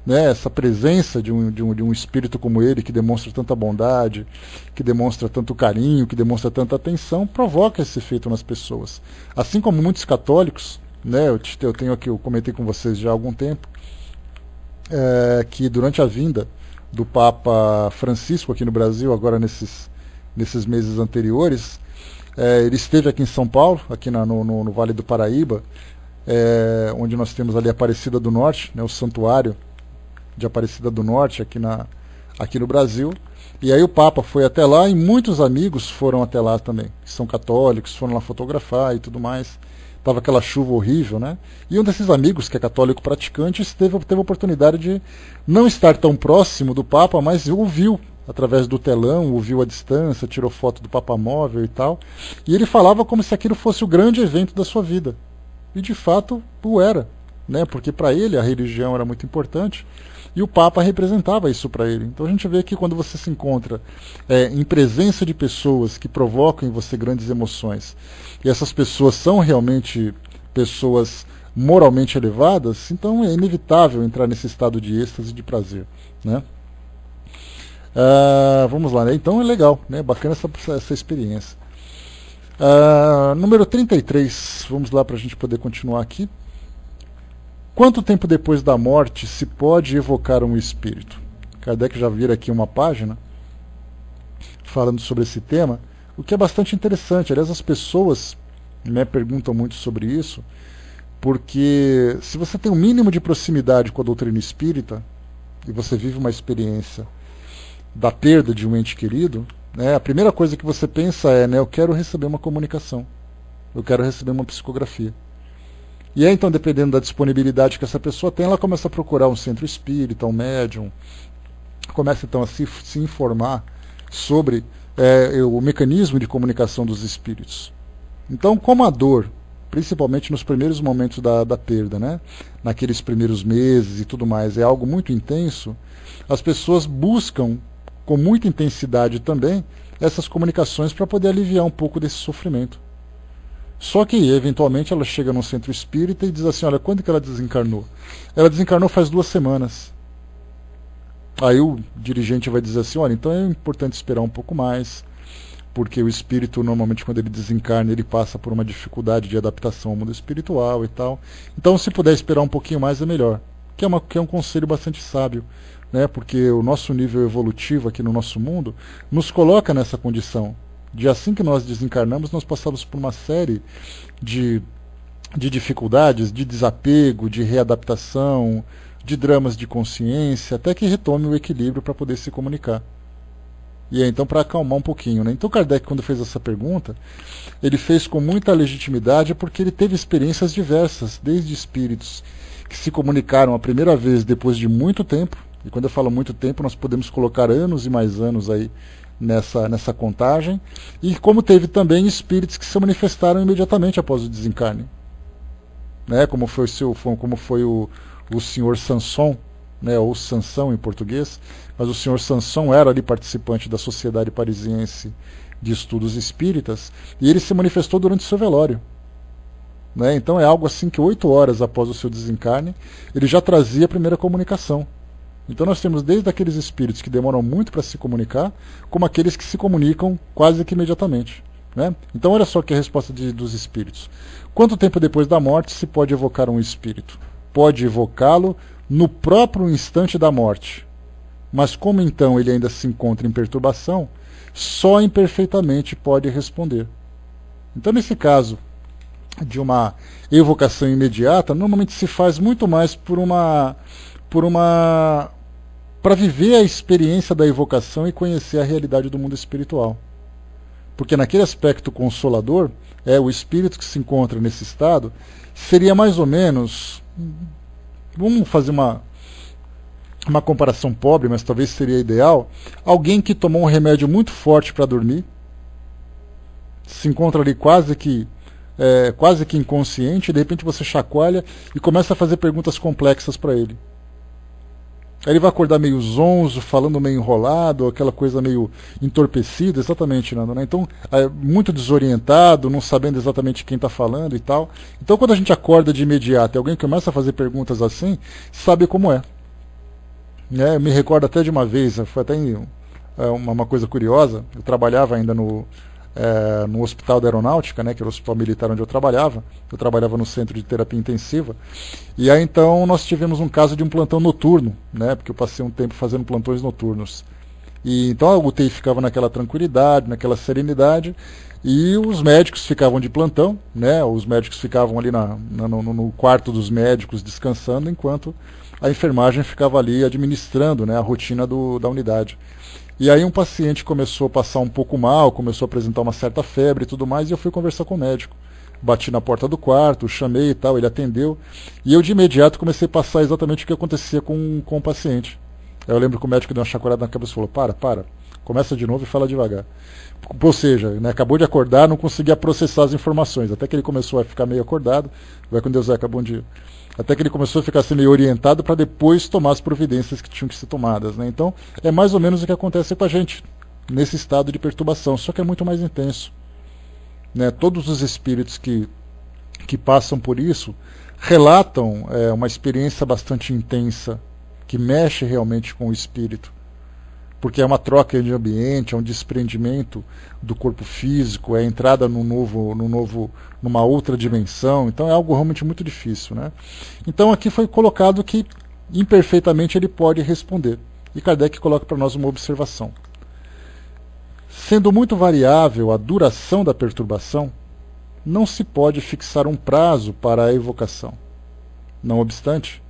Né? Essa presença de um espírito como ele, que demonstra tanta bondade, que demonstra tanto carinho, que demonstra tanta atenção, provoca esse efeito nas pessoas. Assim como muitos católicos, né, eu tenho aqui, eu comentei com vocês já há algum tempo, que durante a vinda do Papa Francisco aqui no Brasil, agora nesses meses anteriores, ele esteve aqui em São Paulo, aqui no Vale do Paraíba, onde nós temos ali a Aparecida do Norte, né, o santuário de Aparecida do Norte aqui no Brasil. E aí o Papa foi até lá, e muitos amigos foram até lá também, que são católicos, foram lá fotografar e tudo mais. Estava aquela chuva horrível, né? E um desses amigos, que é católico praticante, teve a oportunidade de não estar tão próximo do Papa, mas ouviu através do telão, ouviu à distância, tirou foto do Papa móvel e tal. E ele falava como se aquilo fosse o grande evento da sua vida. E de fato o era, né? Porque para ele a religião era muito importante e o Papa representava isso para ele. Então a gente vê que quando você se encontra em presença de pessoas que provocam em você grandes emoções, e essas pessoas são realmente pessoas moralmente elevadas, então é inevitável entrar nesse estado de êxtase e de prazer. Né? Vamos lá, né? Então é legal, né? Bacana essa experiência. Número 33, vamos lá para a gente poder continuar aqui. Quanto tempo depois da morte se pode evocar um espírito? Kardec já vira aqui uma página falando sobre esse tema, o que é bastante interessante. Aliás, as pessoas me perguntam muito sobre isso, porque se você tem um mínimo de proximidade com a doutrina espírita e você vive uma experiência da perda de um ente querido, né, a primeira coisa que você pensa é, né, eu quero receber uma comunicação, eu quero receber uma psicografia. E aí, então, dependendo da disponibilidade que essa pessoa tem, ela começa a procurar um centro espírita, um médium, começa então a se informar sobre o mecanismo de comunicação dos espíritos. Então, como a dor, principalmente nos primeiros momentos da perda, né, naqueles primeiros meses e tudo mais, é algo muito intenso, as pessoas buscam com muita intensidade também essas comunicações para poder aliviar um pouco desse sofrimento. Só que, eventualmente, ela chega num centro espírita e diz assim, olha, quando que ela desencarnou? Ela desencarnou faz 2 semanas. Aí o dirigente vai dizer assim, olha, então é importante esperar um pouco mais, porque o espírito, normalmente, quando ele desencarna, ele passa por uma dificuldade de adaptação ao mundo espiritual e tal. Então, se puder esperar um pouquinho mais, é melhor. que é um conselho bastante sábio, né? Porque o nosso nível evolutivo aqui no nosso mundo nos coloca nessa condição de, assim que nós desencarnamos, nós passamos por uma série de dificuldades, de desapego, de readaptação, de dramas de consciência, até que retome o equilíbrio para poder se comunicar. E é então para acalmar um pouquinho, né? Então Kardec, quando fez essa pergunta, ele fez com muita legitimidade porque ele teve experiências diversas, desde espíritos que se comunicaram a primeira vez depois de muito tempo, e quando eu falo muito tempo, nós podemos colocar anos e mais anos aí nessa contagem, e como teve também espíritos que se manifestaram imediatamente após o desencarne, né? Como foi o senhor Sanson, né? Ou Sansão em português, mas o senhor Sanson era ali participante da Sociedade Parisiense de Estudos Espíritas, e ele se manifestou durante o seu velório. Né? Então é algo assim que 8 horas após o seu desencarne, ele já trazia a primeira comunicação. Então nós temos desde aqueles espíritos que demoram muito para se comunicar, como aqueles que se comunicam quase que imediatamente. Né? Então olha só que é a resposta dos espíritos. Quanto tempo depois da morte se pode evocar um espírito? Pode evocá-lo no próprio instante da morte. Mas como então ele ainda se encontra em perturbação, só imperfeitamente pode responder. Então nesse caso de uma evocação imediata, normalmente se faz muito mais para viver a experiência da evocação e conhecer a realidade do mundo espiritual. Porque naquele aspecto consolador, o espírito que se encontra nesse estado seria mais ou menos, vamos fazer uma comparação pobre, mas talvez seria ideal, alguém que tomou um remédio muito forte para dormir, se encontra ali quase que inconsciente, e de repente você chacoalha e começa a fazer perguntas complexas para ele. Aí ele vai acordar meio zonzo, falando meio enrolado, aquela coisa meio entorpecida, exatamente, Nando, né? Então, muito desorientado, não sabendo exatamente quem está falando e tal. Então, quando a gente acorda de imediato e alguém começa a fazer perguntas assim, sabe como é. Eu me recordo até de uma vez, foi até uma coisa curiosa, eu trabalhava ainda no Hospital da Aeronáutica, né, que era o hospital militar onde eu trabalhava no centro de terapia intensiva, e aí então nós tivemos um caso de um plantão noturno, né, porque eu passei um tempo fazendo plantões noturnos, e então a UTI ficava naquela tranquilidade, naquela serenidade, e os médicos ficavam de plantão, né, os médicos ficavam ali no quarto dos médicos descansando, enquanto a enfermagem ficava ali administrando, né, a rotina da unidade. E aí um paciente começou a passar um pouco mal, começou a apresentar uma certa febre e tudo mais, e eu fui conversar com o médico. Bati na porta do quarto, chamei e tal, ele atendeu, e eu de imediato comecei a passar exatamente o que acontecia com o paciente. Aí eu lembro que o médico deu uma chacoalhada na cabeça e falou, para, começa de novo e fala devagar. Ou seja, né, acabou de acordar, não conseguia processar as informações, até que ele começou a ficar meio acordado, vai com Deus, Zeca, bom dia. Até que ele começou a ficar assim, meio orientado para depois tomar as providências que tinham que ser tomadas. Né? Então, é mais ou menos o que acontece com a gente nesse estado de perturbação, só que é muito mais intenso. Né? Todos os espíritos que passam por isso relatam uma experiência bastante intensa, que mexe realmente com o espírito. Porque é uma troca de ambiente, é um desprendimento do corpo físico, é a entrada numa outra dimensão, então é algo realmente muito difícil. Né? Então aqui foi colocado que imperfeitamente ele pode responder. E Kardec coloca para nós uma observação. Sendo muito variável a duração da perturbação, não se pode fixar um prazo para a evocação. Não obstante,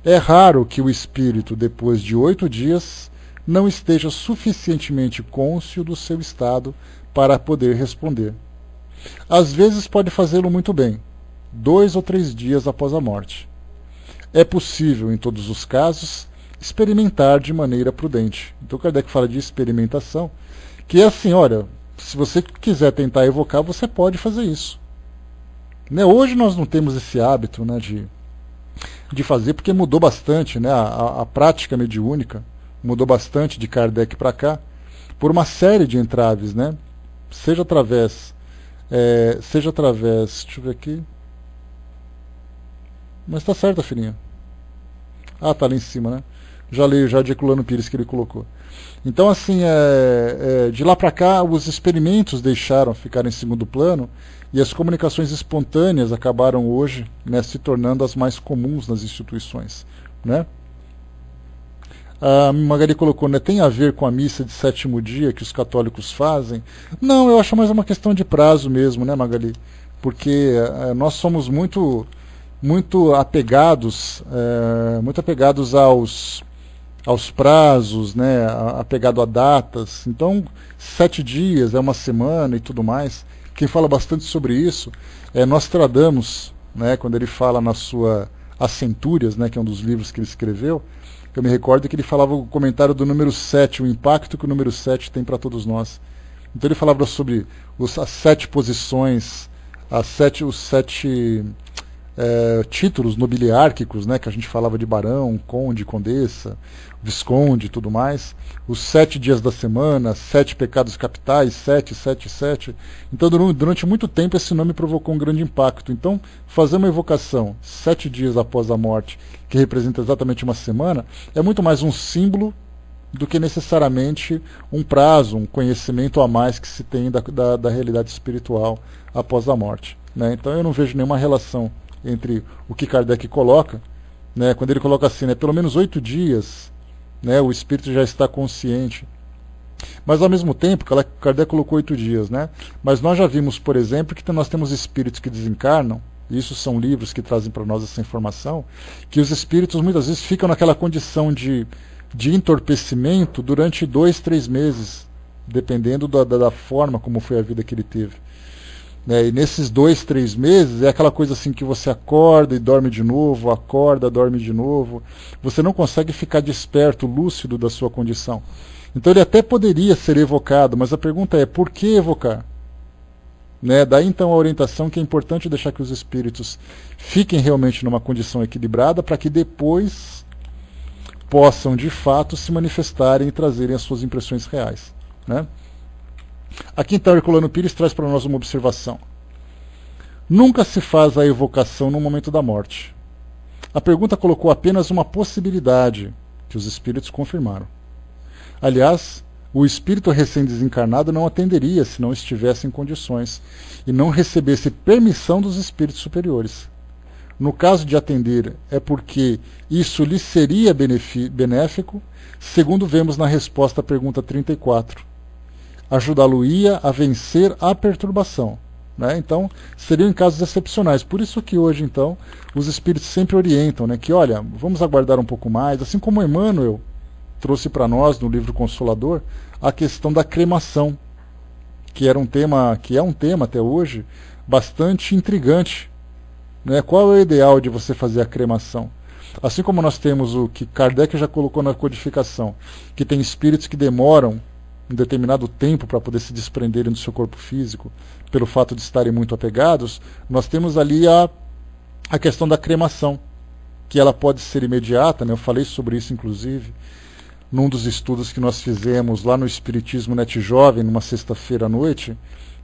é raro que o espírito, depois de 8 dias, não esteja suficientemente cônscio do seu estado para poder responder. Às vezes pode fazê-lo muito bem, 2 ou 3 dias após a morte. É possível, em todos os casos, experimentar de maneira prudente. Então Kardec fala de experimentação, que é assim, olha, se você quiser tentar evocar, você pode fazer isso. Né? Hoje nós não temos esse hábito, né, de fazer, porque mudou bastante, né, a prática mediúnica, mudou bastante de Kardec para cá, por uma série de entraves, né? Seja através, deixa eu ver aqui, mas está certo, filhinha. Ah, tá ali em cima, né? Já leio já de Herculano Pires que ele colocou. Então, assim, de lá para cá, os experimentos deixaram ficar em segundo plano e as comunicações espontâneas acabaram hoje, né, se tornando as mais comuns nas instituições. né? A Magali colocou, né, tem a ver com a missa de sétimo dia que os católicos fazem? Não, eu acho mais uma questão de prazo mesmo, né, Magali? Porque nós somos muito apegados aos prazos, né, apegado a datas. Então, 7 dias é uma semana e tudo mais. Quem fala bastante sobre isso é Nostradamus, né, quando ele fala na sua As Centúrias, né, que é um dos livros que ele escreveu. Eu me recordo que ele falava o comentário do número 7, o impacto que o número 7 tem para todos nós. Então ele falava sobre as 7 posições, os 7 títulos nobiliárquicos, né, que a gente falava de barão, conde, condessa, visconde e tudo mais, os 7 dias da semana, 7 pecados capitais, 7, 7, 7. Então durante muito tempo esse nome provocou um grande impacto. Então fazer uma evocação 7 dias após a morte, que representa exatamente uma semana, é muito mais um símbolo do que necessariamente um prazo, um conhecimento a mais que se tem da realidade espiritual após a morte, né? Então eu não vejo nenhuma relação entre o que Kardec coloca, né, quando ele coloca assim, né, pelo menos 8 dias, né, o espírito já está consciente. Mas ao mesmo tempo, Kardec colocou 8 dias, né? Mas nós já vimos, por exemplo, que nós temos espíritos que desencarnam, e isso são livros que trazem para nós essa informação, que os espíritos muitas vezes ficam naquela condição de entorpecimento durante 2, 3 meses, dependendo da forma como foi a vida que ele teve. E nesses 2, 3 meses é aquela coisa assim que você acorda e dorme de novo, acorda, dorme de novo. Você não consegue ficar desperto, lúcido da sua condição. Então ele até poderia ser evocado, mas a pergunta é, por que evocar? Daí então a orientação que é importante deixar que os espíritos fiquem realmente numa condição equilibrada para que depois possam de fato se manifestarem e trazerem as suas impressões reais, né? Aqui então Herculano Pires traz para nós uma observação. Nunca se faz a evocação no momento da morte. A pergunta colocou apenas uma possibilidade, que os espíritos confirmaram. Aliás, o espírito recém-desencarnado não atenderia se não estivesse em condições e não recebesse permissão dos espíritos superiores. No caso de atender, é porque isso lhe seria benéfico, segundo vemos na resposta à pergunta 34. Ajudá-lo-ia a vencer a perturbação, né? Então, seriam em casos excepcionais. Por isso que hoje, então, os espíritos sempre orientam, né, que, olha, vamos aguardar um pouco mais, assim como Emmanuel trouxe para nós, no livro Consolador, a questão da cremação, que é um tema até hoje bastante intrigante, né? Qual é o ideal de você fazer a cremação? Assim como nós temos o que Kardec já colocou na codificação, que tem espíritos que demoram um determinado tempo para poder se desprenderem do seu corpo físico, pelo fato de estarem muito apegados, nós temos ali a questão da cremação, que ela pode ser imediata, né? Eu falei sobre isso, inclusive, num dos estudos que nós fizemos lá no Espiritismo Net Jovem, numa sexta-feira à noite,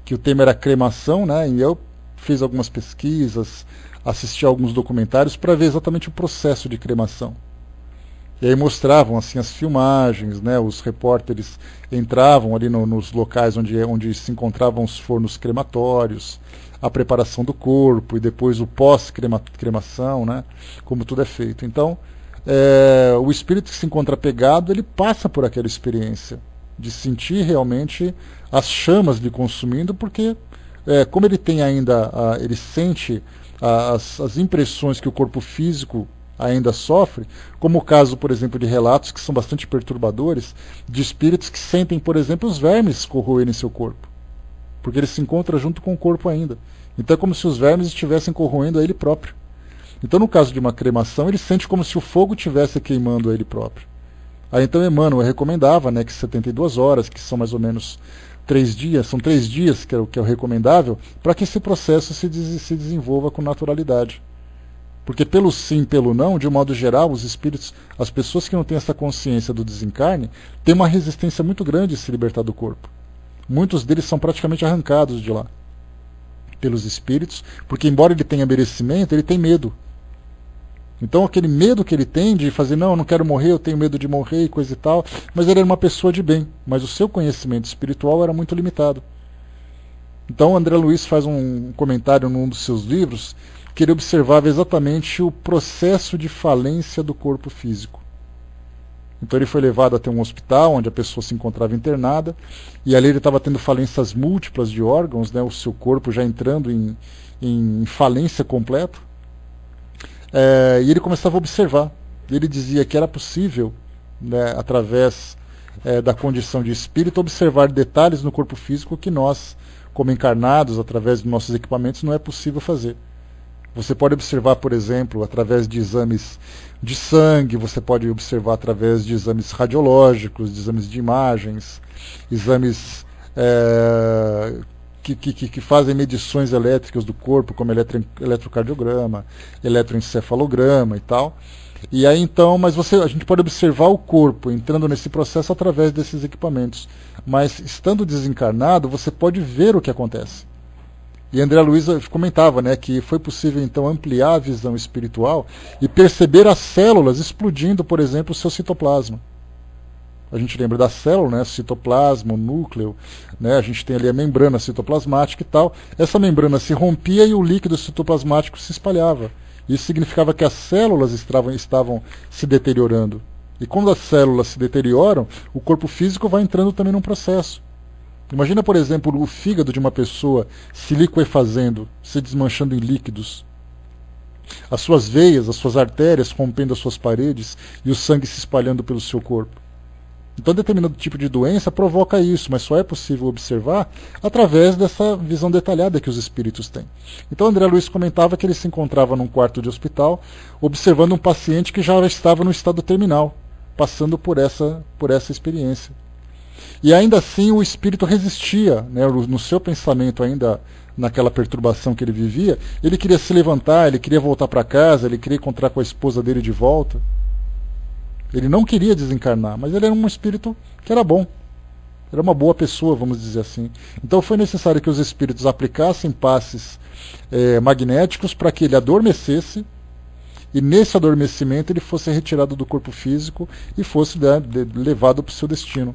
que o tema era cremação, né? E eu fiz algumas pesquisas, assisti a alguns documentários para ver exatamente o processo de cremação. E aí mostravam assim as filmagens, né? Os repórteres entravam ali nos locais onde se encontravam os fornos crematórios, a preparação do corpo e depois o pós-cremação, né? Como tudo é feito. Então, o espírito que se encontra apegado, ele passa por aquela experiência de sentir realmente as chamas lhe consumindo, porque como ele tem ainda, ele sente as impressões que o corpo físico ainda sofre, como o caso, por exemplo, de relatos que são bastante perturbadores, de espíritos que sentem, por exemplo, os vermes corroerem seu corpo, porque ele se encontra junto com o corpo ainda. Então é como se os vermes estivessem corroendo a ele próprio. Então, no caso de uma cremação, ele sente como se o fogo estivesse queimando a ele próprio. Aí então Emmanuel recomendava, né, que 72 horas, que são mais ou menos 3 dias, são 3 dias que é o recomendável, para que esse processo se desenvolva com naturalidade. Porque pelo sim, pelo não, de um modo geral, os espíritos, as pessoas que não têm essa consciência do desencarne, têm uma resistência muito grande a se libertar do corpo. Muitos deles são praticamente arrancados de lá pelos espíritos, porque embora ele tenha merecimento, ele tem medo. Então aquele medo que ele tem de fazer, não, eu não quero morrer, eu tenho medo de morrer e coisa e tal, mas ele era uma pessoa de bem, mas o seu conhecimento espiritual era muito limitado. Então André Luiz faz um comentário num dos seus livros, que ele observava exatamente o processo de falência do corpo físico. Então ele foi levado até um hospital onde a pessoa se encontrava internada, e ali ele estava tendo falências múltiplas de órgãos, né, o seu corpo já entrando em falência completa. E ele começava a observar. E ele dizia que era possível, né, através da condição de espírito, observar detalhes no corpo físico que nós, como encarnados, através dos nossos equipamentos, não é possível fazer. Você pode observar, por exemplo, através de exames de sangue, você pode observar através de exames radiológicos, de exames de imagens, exames que fazem medições elétricas do corpo, como eletrocardiograma, eletroencefalograma e tal. E aí então, a gente pode observar o corpo entrando nesse processo através desses equipamentos. Mas estando desencarnado, você pode ver o que acontece. E André Luiz comentava, né, que foi possível então ampliar a visão espiritual e perceber as células explodindo, por exemplo, o seu citoplasma. A gente lembra da célula, né, citoplasma, o núcleo, né, a gente tem ali a membrana citoplasmática e tal. Essa membrana se rompia e o líquido citoplasmático se espalhava. Isso significava que as células estavam se deteriorando. E quando as células se deterioram, o corpo físico vai entrando também num processo. Imagina, por exemplo, o fígado de uma pessoa se liquefazendo, se desmanchando em líquidos. As suas veias, as suas artérias rompendo as suas paredes e o sangue se espalhando pelo seu corpo. Então, determinado tipo de doença provoca isso, mas só é possível observar através dessa visão detalhada que os espíritos têm. Então, André Luiz comentava que ele se encontrava num quarto de hospital, observando um paciente que já estava no estado terminal, passando por essa experiência. E ainda assim o espírito resistia, né, no seu pensamento ainda, naquela perturbação que ele vivia, ele queria se levantar, ele queria voltar para casa, ele queria encontrar com a esposa dele de volta. Ele não queria desencarnar, mas ele era um espírito que era bom. Era uma boa pessoa, vamos dizer assim. Então foi necessário que os espíritos aplicassem passes magnéticos para que ele adormecesse, e nesse adormecimento ele fosse retirado do corpo físico e fosse levado para o seu destino.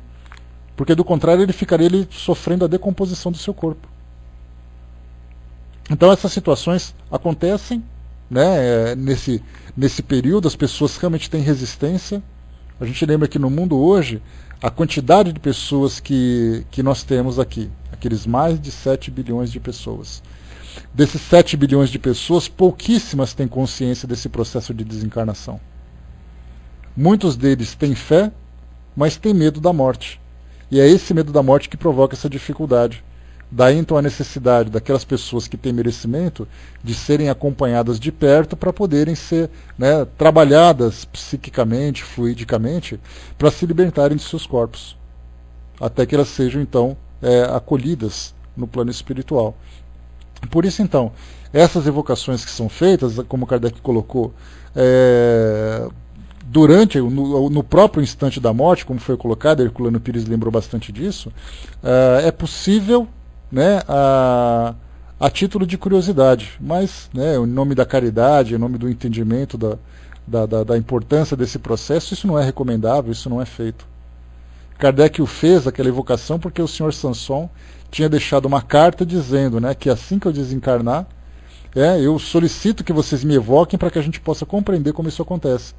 Porque do contrário ele ficaria sofrendo a decomposição do seu corpo. Então essas situações acontecem, né, nesse período. As pessoas realmente têm resistência. A gente lembra que no mundo hoje, a quantidade de pessoas que nós temos aqui, aqueles mais de 7 bilhões de pessoas. Desses 7 bilhões de pessoas, pouquíssimas têm consciência desse processo de desencarnação. Muitos deles têm fé, mas têm medo da morte. E é esse medo da morte que provoca essa dificuldade. Daí então a necessidade daquelas pessoas que têm merecimento de serem acompanhadas de perto para poderem ser, né, trabalhadas psiquicamente, fluidicamente, para se libertarem de seus corpos. Até que elas sejam então acolhidas no plano espiritual. Por isso então, essas evocações que são feitas, como Kardec colocou, no próprio instante da morte, como foi colocado, Herculano Pires lembrou bastante disso, é possível, né, a título de curiosidade, mas, né, em nome da caridade, em nome do entendimento da importância desse processo, isso não é recomendável, isso não é feito. Kardec fez aquela evocação porque o Sr. Sanson tinha deixado uma carta dizendo, né, que assim que eu desencarnar, eu solicito que vocês me evoquem para que a gente possa compreender como isso acontece.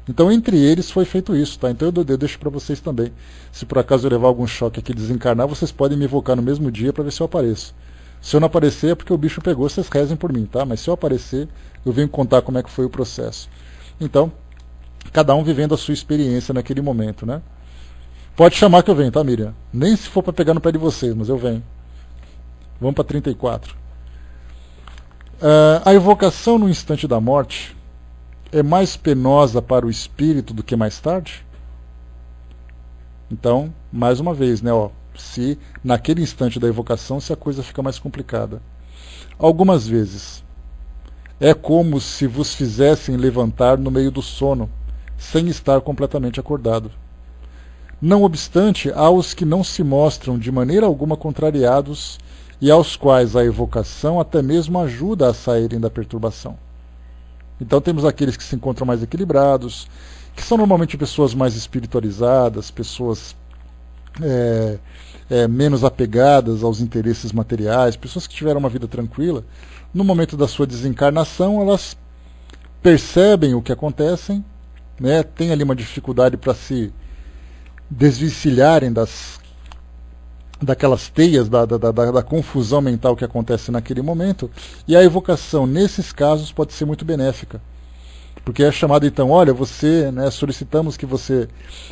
Então, entre eles foi feito isso, tá? Então eu deixo para vocês também. Se por acaso eu levar algum choque aqui desencarnar, vocês podem me evocar no mesmo dia para ver se eu apareço. Se eu não aparecer é porque o bicho pegou, vocês rezem por mim, tá? Mas se eu aparecer, eu venho contar como é que foi o processo. Então, cada um vivendo a sua experiência naquele momento, né? Pode chamar que eu venho, tá, Miriam? Nem se for para pegar no pé de vocês, mas eu venho. Vamos para 34. A evocação no instante da morte é mais penosa para o espírito do que mais tarde? Então, mais uma vez, né, se naquele instante da evocação, se a coisa fica mais complicada. Algumas vezes, é como se vos fizessem levantar no meio do sono, sem estar completamente acordado. Não obstante, há os que não se mostram de maneira alguma contrariados e aos quais a evocação até mesmo ajuda a saírem da perturbação. Então temos aqueles que se encontram mais equilibrados, que são normalmente pessoas mais espiritualizadas, pessoas menos apegadas aos interesses materiais, pessoas que tiveram uma vida tranquila, no momento da sua desencarnação, elas percebem o que acontece, né, tem ali uma dificuldade para se desvencilharem daquelas teias, da confusão mental que acontece naquele momento, e a evocação, nesses casos, pode ser muito benéfica. Porque é chamado então, olha, você, né, solicitamos que você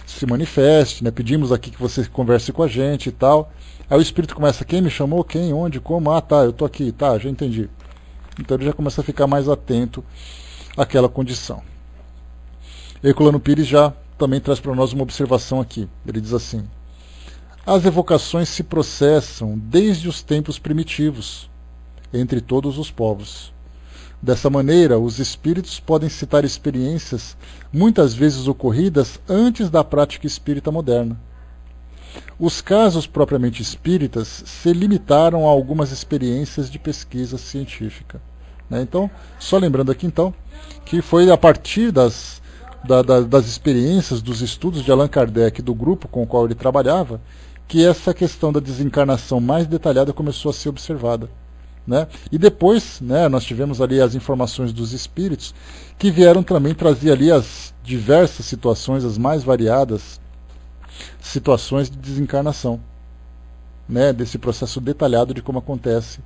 se manifeste, né, pedimos aqui que você converse com a gente e tal. Aí o espírito começa, quem me chamou, quem, onde, como, ah tá, eu tô aqui, tá, já entendi. Então ele já começa a ficar mais atento àquela condição. Herculano Pires já também traz para nós uma observação aqui. Ele diz assim: as evocações se processam desde os tempos primitivos, entre todos os povos. Dessa maneira, os espíritos podem citar experiências muitas vezes ocorridas antes da prática espírita moderna. Os casos propriamente espíritas se limitaram a algumas experiências de pesquisa científica. Né? Então, só lembrando aqui então, que foi a partir das experiências, dos estudos de Allan Kardec e do grupo com o qual ele trabalhava, que essa questão da desencarnação mais detalhada começou a ser observada. Né? E depois, né, nós tivemos ali as informações dos espíritos que vieram também trazer ali as diversas situações, as mais variadas situações de desencarnação, né, desse processo detalhado de como acontece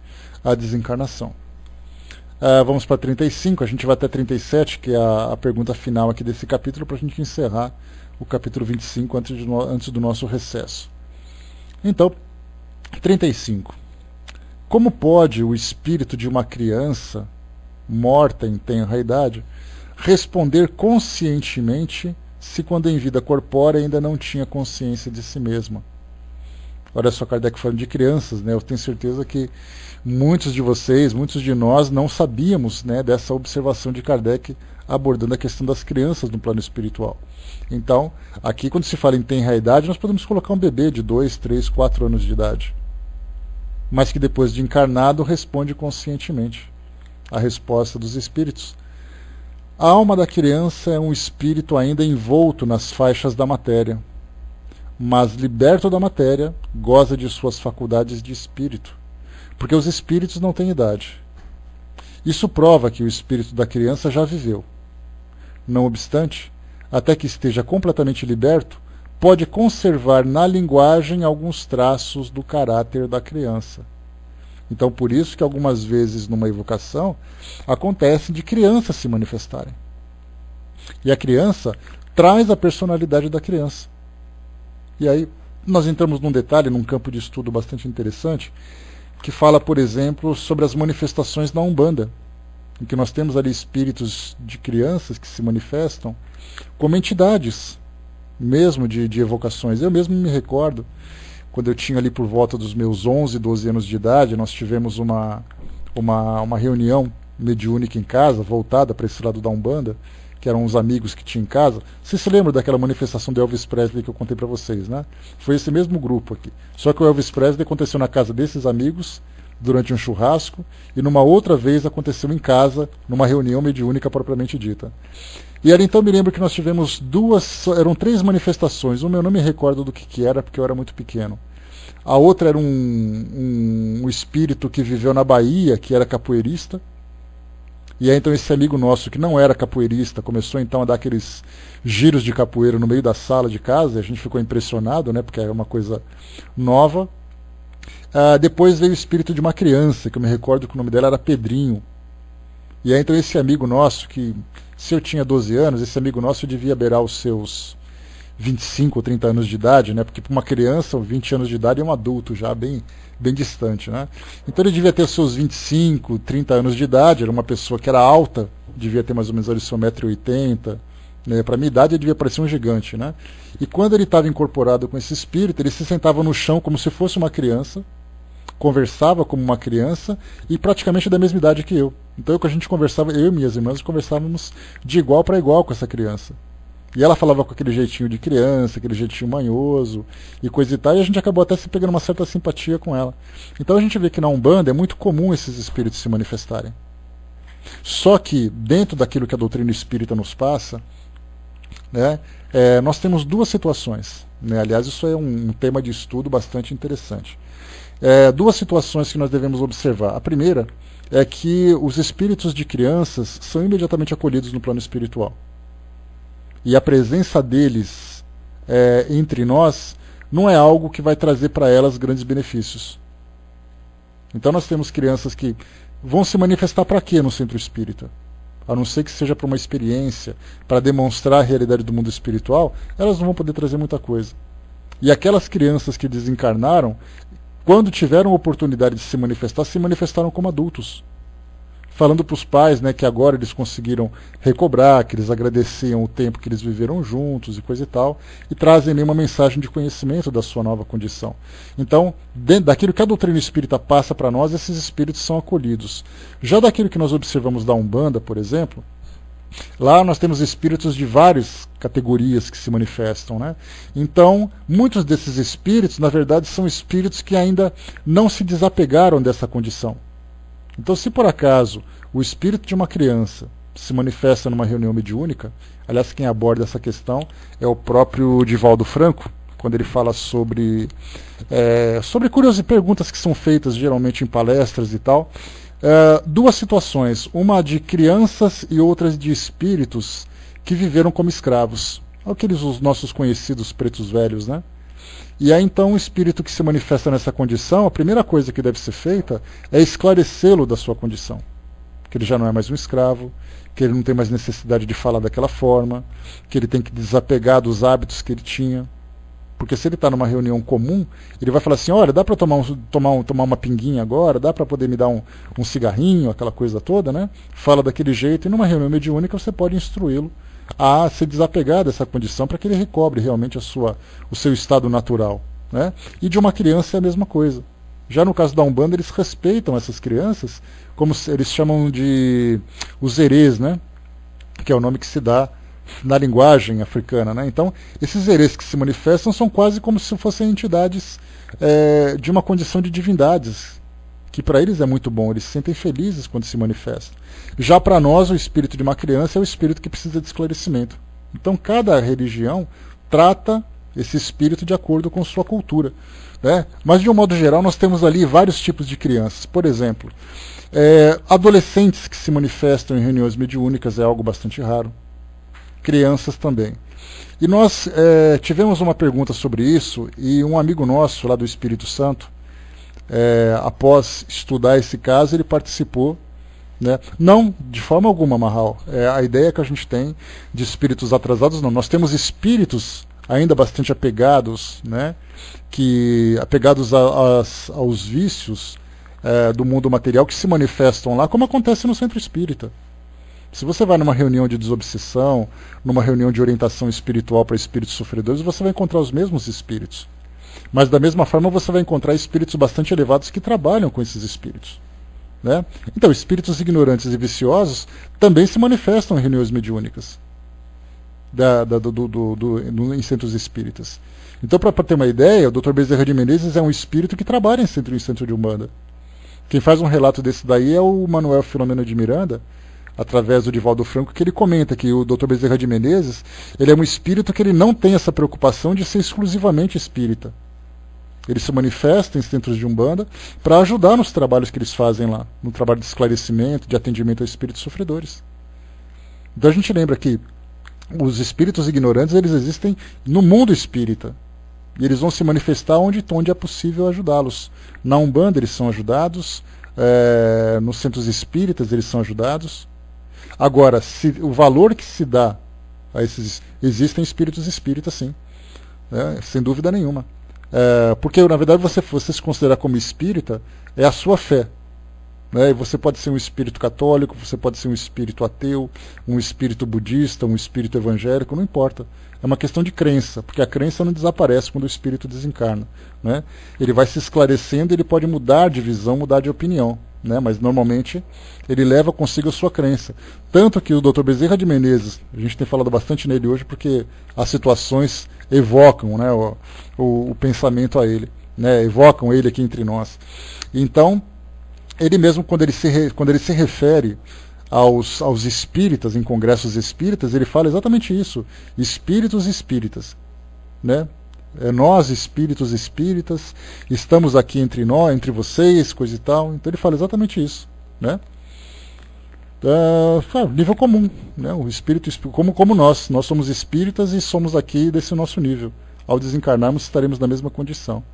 a desencarnação. Vamos para 35, a gente vai até 37, que é a pergunta final aqui desse capítulo, para a gente encerrar o capítulo 25 antes do nosso recesso. Então, 35. Como pode o espírito de uma criança morta em tenra idade responder conscientemente se quando em vida corpórea ainda não tinha consciência de si mesma? Olha só, Kardec falando de crianças, né? Eu tenho certeza que muitos de vocês, muitos de nós não sabíamos, né, dessa observação de Kardec abordando a questão das crianças no plano espiritual. Então, aqui quando se fala em tenra idade, nós podemos colocar um bebê de 2, 3, 4 anos de idade, mas que depois de encarnado responde conscientemente. A resposta dos espíritos: a alma da criança é um espírito ainda envolto nas faixas da matéria, mas liberto da matéria, goza de suas faculdades de espírito, porque os espíritos não têm idade. Isso prova que o espírito da criança já viveu. Não obstante, até que esteja completamente liberto, pode conservar na linguagem alguns traços do caráter da criança. Então, por isso que algumas vezes numa evocação acontece de crianças se manifestarem. E a criança traz a personalidade da criança. E aí nós entramos num detalhe, num campo de estudo bastante interessante, que fala, por exemplo, sobre as manifestações na Umbanda, em que nós temos ali espíritos de crianças que se manifestam como entidades mesmo de evocações. Eu mesmo me recordo, quando eu tinha ali por volta dos meus 11, 12 anos de idade, nós tivemos uma reunião mediúnica em casa, voltada para esse lado da Umbanda, que eram uns amigos que tinha em casa. Vocês se lembram daquela manifestação do Elvis Presley que eu contei para vocês, né? Foi esse mesmo grupo aqui. Só que o Elvis Presley aconteceu na casa desses amigos, durante um churrasco, e numa outra vez aconteceu em casa, numa reunião mediúnica propriamente dita. E aí, então, me lembro que nós tivemos eram 3 manifestações. Uma eu não me recordo do que era, porque eu era muito pequeno. A outra era um espírito que viveu na Bahia, que era capoeirista. E aí, então, esse amigo nosso, que não era capoeirista, começou então a dar aqueles giros de capoeira no meio da sala de casa, e a gente ficou impressionado, né, porque era uma coisa nova. Depois veio o espírito de uma criança, que eu me recordo que o nome dela era Pedrinho. E aí, então, esse amigo nosso, que se eu tinha 12 anos, esse amigo nosso devia beirar os seus 25 ou 30 anos de idade, né? Porque para uma criança, 20 anos de idade é um adulto já bem distante, né? Então ele devia ter os seus 25, 30 anos de idade, era uma pessoa que era alta, devia ter mais ou menos ali seu 1,80 m, né? Para a minha idade ele devia parecer um gigante, né? E quando ele estava incorporado com esse espírito, ele se sentava no chão como se fosse uma criança, conversava como uma criança e praticamente da mesma idade que eu. Então a gente conversava, eu e minhas irmãs conversávamos de igual para igual com essa criança. E ela falava com aquele jeitinho de criança, aquele jeitinho manhoso e coisa e tal, e a gente acabou até se pegando uma certa simpatia com ela. Então a gente vê que na Umbanda é muito comum esses espíritos se manifestarem. Só que dentro daquilo que a doutrina espírita nos passa, né, nós temos 2 situações. né? Aliás, isso é um tema de estudo bastante interessante. Duas situações que nós devemos observar. A primeira é que os espíritos de crianças são imediatamente acolhidos no plano espiritual. E a presença deles entre nós não é algo que vai trazer para elas grandes benefícios. Então nós temos crianças que vão se manifestar para quê no centro espírita? A não ser que seja para uma experiência, para demonstrar a realidade do mundo espiritual, elas não vão poder trazer muita coisa. E aquelas crianças que desencarnaram, quando tiveram oportunidade de se manifestaram como adultos. Falando para os pais, né, que agora eles conseguiram recobrar, que eles agradeciam o tempo que eles viveram juntos e coisa e tal, e trazem ali uma mensagem de conhecimento da sua nova condição. Então, dentro daquilo que a doutrina espírita passa para nós, esses espíritos são acolhidos. Já daquilo que nós observamos da Umbanda, por exemplo, lá nós temos espíritos de várias categorias que se manifestam, né? Então, muitos desses espíritos, na verdade, são espíritos que ainda não se desapegaram dessa condição. Então, se por acaso o espírito de uma criança se manifesta numa reunião mediúnica, aliás, quem aborda essa questão é o próprio Divaldo Franco, quando ele fala sobre perguntas que são feitas geralmente em palestras e tal. Duas situações, uma de crianças e outras de espíritos que viveram como escravos, os nossos conhecidos pretos velhos, né? E aí então o espírito que se manifesta nessa condição, a primeira coisa que deve ser feita é esclarecê-lo da sua condição. Que ele já não é mais um escravo, que ele não tem mais necessidade de falar daquela forma, que ele tem que desapegar dos hábitos que ele tinha. Porque se ele está numa reunião comum, ele vai falar assim, olha, dá para tomar uma pinguinha agora, dá para poder me dar um cigarrinho, aquela coisa toda, né? Fala daquele jeito, e numa reunião mediúnica você pode instruí-lo a se desapegar dessa condição para que ele recobre realmente o seu estado natural, né? E de uma criança é a mesma coisa. Já no caso da Umbanda, eles respeitam essas crianças, como eles chamam de os herês, né? Que é o nome que se dá na linguagem africana, né? Então, esses herês que se manifestam são quase como se fossem entidades de uma condição de divindades, que para eles é muito bom, eles se sentem felizes quando se manifestam. Já para nós, o espírito de uma criança é o espírito que precisa de esclarecimento. Então, cada religião trata esse espírito de acordo com sua cultura, né? Mas, de um modo geral, nós temos ali vários tipos de crianças. Por exemplo, adolescentes que se manifestam em reuniões mediúnicas é algo bastante raro. Crianças também. E nós tivemos uma pergunta sobre isso, e um amigo nosso lá do Espírito Santo, após estudar esse caso, ele participou, né? Não de forma alguma, Mahal. A ideia que a gente tem de espíritos atrasados, não. Nós temos espíritos ainda bastante apegados, né? Apegados aos vícios do mundo material, que se manifestam lá, como acontece no centro espírita. Se você vai numa reunião de desobsessão, numa reunião de orientação espiritual para espíritos sofredores, você vai encontrar os mesmos espíritos. Mas da mesma forma você vai encontrar espíritos bastante elevados que trabalham com esses espíritos, né? Então, espíritos ignorantes e viciosos também se manifestam em reuniões mediúnicas em centros espíritas. Então, para ter uma ideia, o Dr. Bezerra de Menezes é um espírito que trabalha em centro de Umbanda. Quem faz um relato desse daí é o Manuel Filomeno de Miranda, através do Divaldo Franco, que ele comenta que o Dr. Bezerra de Menezes, ele é um espírito que ele não tem essa preocupação de ser exclusivamente espírita. Ele se manifesta em centros de Umbanda para ajudar nos trabalhos que eles fazem lá, no trabalho de esclarecimento, de atendimento a espíritos sofredores. Então a gente lembra que os espíritos ignorantes, eles existem no mundo espírita. E eles vão se manifestar onde é possível ajudá-los. Na Umbanda eles são ajudados, nos centros espíritas eles são ajudados. Agora, o valor que se dá a esses... Existem espíritos espíritas, sim, sem dúvida nenhuma. Porque, na verdade, você se considerar como espírita é a sua fé. Né? E você pode ser um espírito católico, você pode ser um espírito ateu, um espírito budista, um espírito evangélico, não importa. É uma questão de crença, porque a crença não desaparece quando o espírito desencarna, né? Ele vai se esclarecendo, ele pode mudar de visão, mudar de opinião, né? Mas normalmente ele leva consigo a sua crença. Tanto que o Dr. Bezerra de Menezes, a gente tem falado bastante nele hoje porque as situações evocam, né, o pensamento a ele, né, evocam ele aqui entre nós. Então, ele mesmo, quando ele se refere aos espíritas, em congressos espíritas, ele fala exatamente isso, espíritos espíritas, né? Nós, espíritos espíritas, estamos aqui entre nós, entre vocês, coisa e tal. Então ele fala exatamente isso, né? Nível comum, né? O espírito como nós somos espíritas e somos aqui desse nosso nível. Ao desencarnarmos estaremos na mesma condição.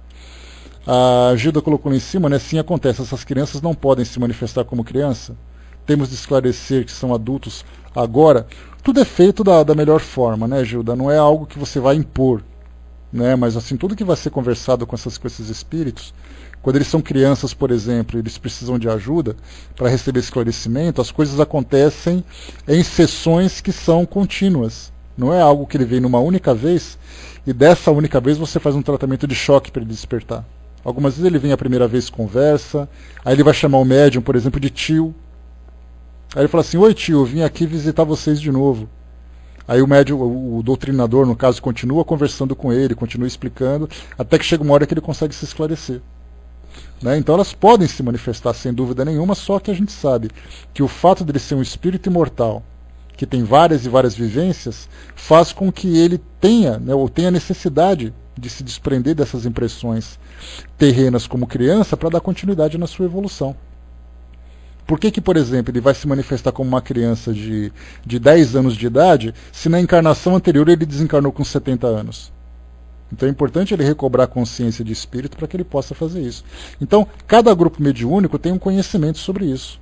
A Gilda colocou lá em cima, né? Sim, acontece, essas crianças não podem se manifestar como criança. Temos de esclarecer que são adultos agora. Tudo é feito da melhor forma, né, Gilda? Não é algo que você vai impor, né? Mas assim, tudo que vai ser conversado com esses espíritos, quando eles são crianças, por exemplo, eles precisam de ajuda para receber esclarecimento, as coisas acontecem em sessões que são contínuas. Não é algo que ele vem numa única vez e dessa única vez você faz um tratamento de choque para ele despertar. Algumas vezes ele vem a primeira vez, conversa, aí ele vai chamar o médium, por exemplo, de tio. Aí ele fala assim: oi tio, eu vim aqui visitar vocês de novo. Aí o médium, o doutrinador, no caso, continua conversando com ele, continua explicando, até que chega uma hora que ele consegue se esclarecer. Né? Então elas podem se manifestar sem dúvida nenhuma, só que a gente sabe que o fato de ele ser um espírito imortal, que tem várias e várias vivências, faz com que ele tenha, né, ou tenha necessidade de se desprender dessas impressões terrenas como criança para dar continuidade na sua evolução. Por que, por exemplo, ele vai se manifestar como uma criança de 10 anos de idade, se na encarnação anterior ele desencarnou com 70 anos? Então é importante ele recobrar a consciência de espírito para que ele possa fazer isso. Então, cada grupo mediúnico tem um conhecimento sobre isso.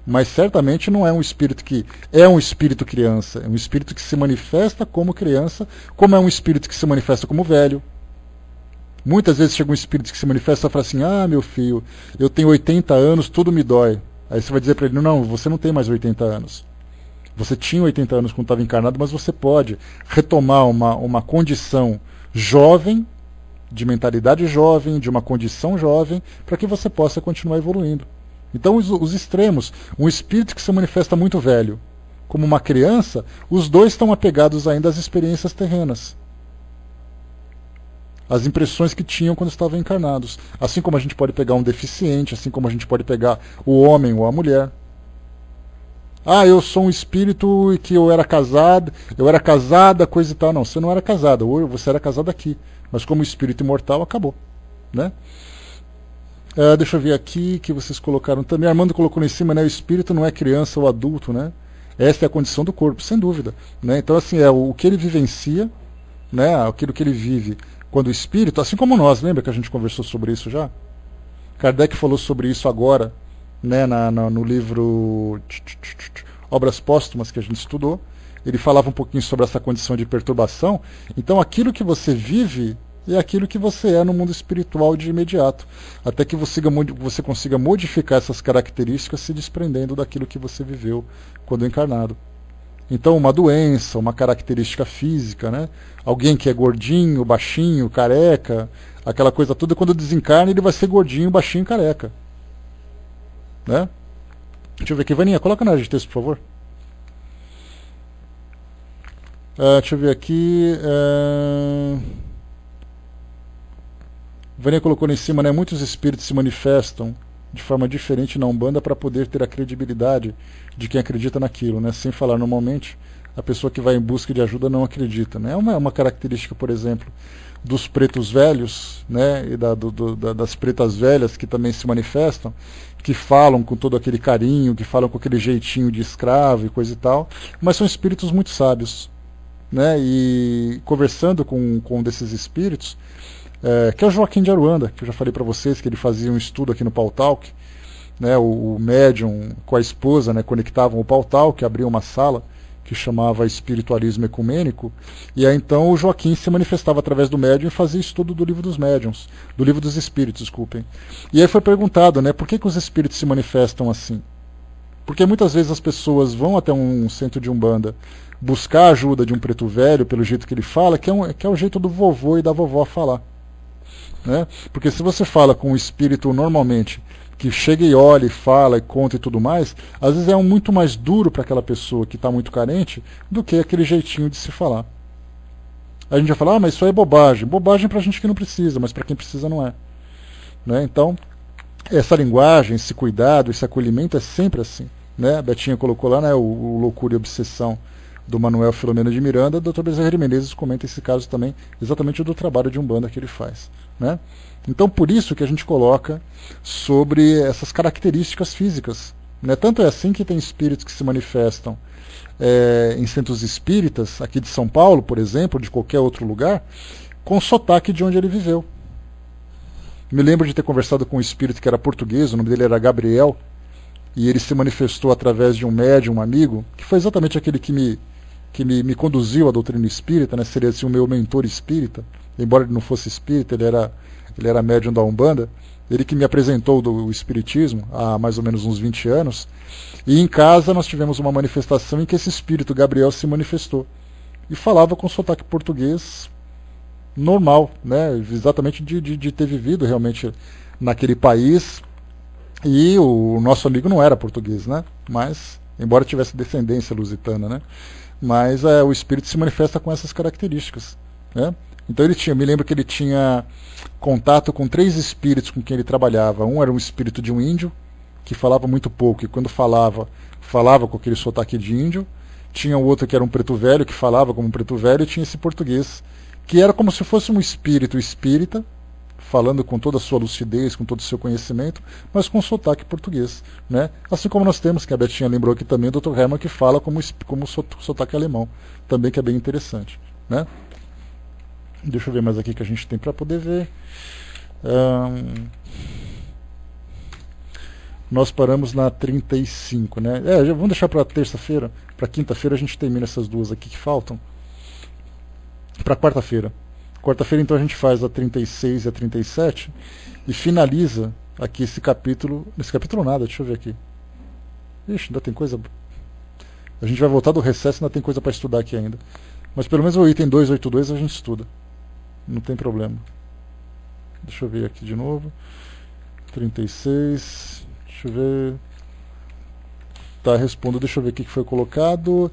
Mas certamente não é um espírito que é um espírito criança, é um espírito que se manifesta como criança, como é um espírito que se manifesta como velho. Muitas vezes chega um espírito que se manifesta e fala assim: ah, meu filho, eu tenho 80 anos, tudo me dói. Aí você vai dizer para ele: não, você não tem mais 80 anos. Você tinha 80 anos quando estava encarnado, mas você pode retomar uma condição jovem, de mentalidade jovem, de uma condição jovem, para que você possa continuar evoluindo. Então os extremos, um espírito que se manifesta muito velho, como uma criança, os dois estão apegados ainda às experiências terrenas, as impressões que tinham quando estavam encarnados. Assim como a gente pode pegar um deficiente, assim como a gente pode pegar o homem ou a mulher. Ah, eu sou um espírito e que eu era casada, coisa e tal. Não, você não era casada, ou você era casada aqui. Mas como espírito imortal, acabou. Né? Deixa eu ver aqui que vocês colocaram também. Armando colocou lá em cima, né? O espírito não é criança ou adulto, né? Essa é a condição do corpo, sem dúvida. Né? Então, assim, o que ele vivencia, né? Aquilo que ele vive quando o espírito, assim como nós, lembra que a gente conversou sobre isso já? Kardec falou sobre isso agora, né? No livro Obras Póstumas que a gente estudou. Ele falava um pouquinho sobre essa condição de perturbação. Então, aquilo que você vive é aquilo que você é no mundo espiritual de imediato, até que você consiga modificar essas características se desprendendo daquilo que você viveu quando encarnado. Então, uma doença, uma característica física, né? Alguém que é gordinho, baixinho, careca, aquela coisa toda, quando desencarna ele vai ser gordinho, baixinho, careca. Né? Deixa eu ver aqui, Vaninha, coloca na área de texto, por favor. Deixa eu ver aqui. Vânia colocou lá em cima, né? Muitos espíritos se manifestam de forma diferente na Umbanda para poder ter a credibilidade de quem acredita naquilo, né? Sem falar, normalmente, a pessoa que vai em busca de ajuda não acredita, né? É uma característica, por exemplo, dos pretos velhos, né? E das pretas velhas que também se manifestam, que falam com todo aquele carinho, que falam com aquele jeitinho de escravo e coisa e tal, mas são espíritos muito sábios, né? E conversando com um desses espíritos, que é o Joaquim de Aruanda, que eu já falei para vocês que ele fazia um estudo aqui no Pautalk, né, o médium com a esposa, né, conectavam o Pautalk, abriam uma sala que chamava Espiritualismo Ecumênico, e aí então o Joaquim se manifestava através do médium e fazia estudo do livro dos médiuns, do livro dos espíritos, desculpem. E aí foi perguntado, né, por que os espíritos se manifestam assim? Porque muitas vezes as pessoas vão até um centro de Umbanda buscar a ajuda de um preto velho, pelo jeito que ele fala, que é o jeito do vovô e da vovó falar. Né? Porque se você fala com um espírito normalmente, que chega e olha e fala e conta e tudo mais, às vezes é muito mais duro para aquela pessoa que está muito carente do que aquele jeitinho de se falar. A gente vai falar, mas isso aí é bobagem. Bobagem para gente que não precisa, mas para quem precisa não é. Né? Então, essa linguagem, esse cuidado, esse acolhimento é sempre assim. Né? A Betinha colocou lá, né, o Loucura e Obsessão do Manuel Filomeno de Miranda, o Dr. Bezerra de Menezes comenta esse caso também, exatamente do trabalho de Umbanda que ele faz, né? Então, por isso que a gente coloca sobre essas características físicas, né? Tanto é assim que tem espíritos que se manifestam em centros espíritas, aqui de São Paulo, por exemplo, de qualquer outro lugar, com sotaque de onde ele viveu. Me lembro de ter conversado com um espírito que era português, o nome dele era Gabriel, e ele se manifestou através de um médium, um amigo, que foi exatamente aquele que me conduziu à doutrina espírita, né? Seria assim o meu mentor espírita, embora ele não fosse espírita, ele era médium da Umbanda, ele que me apresentou do espiritismo há mais ou menos uns 20 anos, e em casa nós tivemos uma manifestação em que esse espírito, Gabriel, se manifestou, e falava com sotaque português normal, né? Exatamente de ter vivido realmente naquele país, e o nosso amigo não era português, né? Mas, embora tivesse descendência lusitana, né? Mas o espírito se manifesta com essas características, né? Então me lembro que ele tinha contato com 3 espíritos com quem ele trabalhava. Um era um espírito de um índio, que falava muito pouco, e quando falava com aquele sotaque de índio. Tinha o outro que era um preto velho, que falava como um preto velho, e tinha esse português, que era como se fosse um espírito espírita, falando com toda a sua lucidez, com todo o seu conhecimento, mas com sotaque português, né? Assim como nós temos, que a Betinha lembrou aqui também, o Dr. Hermann, que fala como sotaque alemão, também, que é bem interessante, né? Deixa eu ver mais aqui que a gente tem para poder ver. Nós paramos na 35, né? Vamos deixar para terça-feira, para quinta-feira a gente termina essas duas aqui que faltam. Para quarta-feira. Quarta-feira então a gente faz a 36 e a 37 e finaliza aqui esse capítulo. Nesse capítulo nada, deixa eu ver aqui. Ixi, ainda tem coisa. A gente vai voltar do recesso, ainda tem coisa para estudar aqui ainda. Mas pelo menos o item 282 a gente estuda. Não tem problema. Deixa eu ver aqui de novo. 36. Deixa eu ver. Tá, respondo. Deixa eu ver o que foi colocado.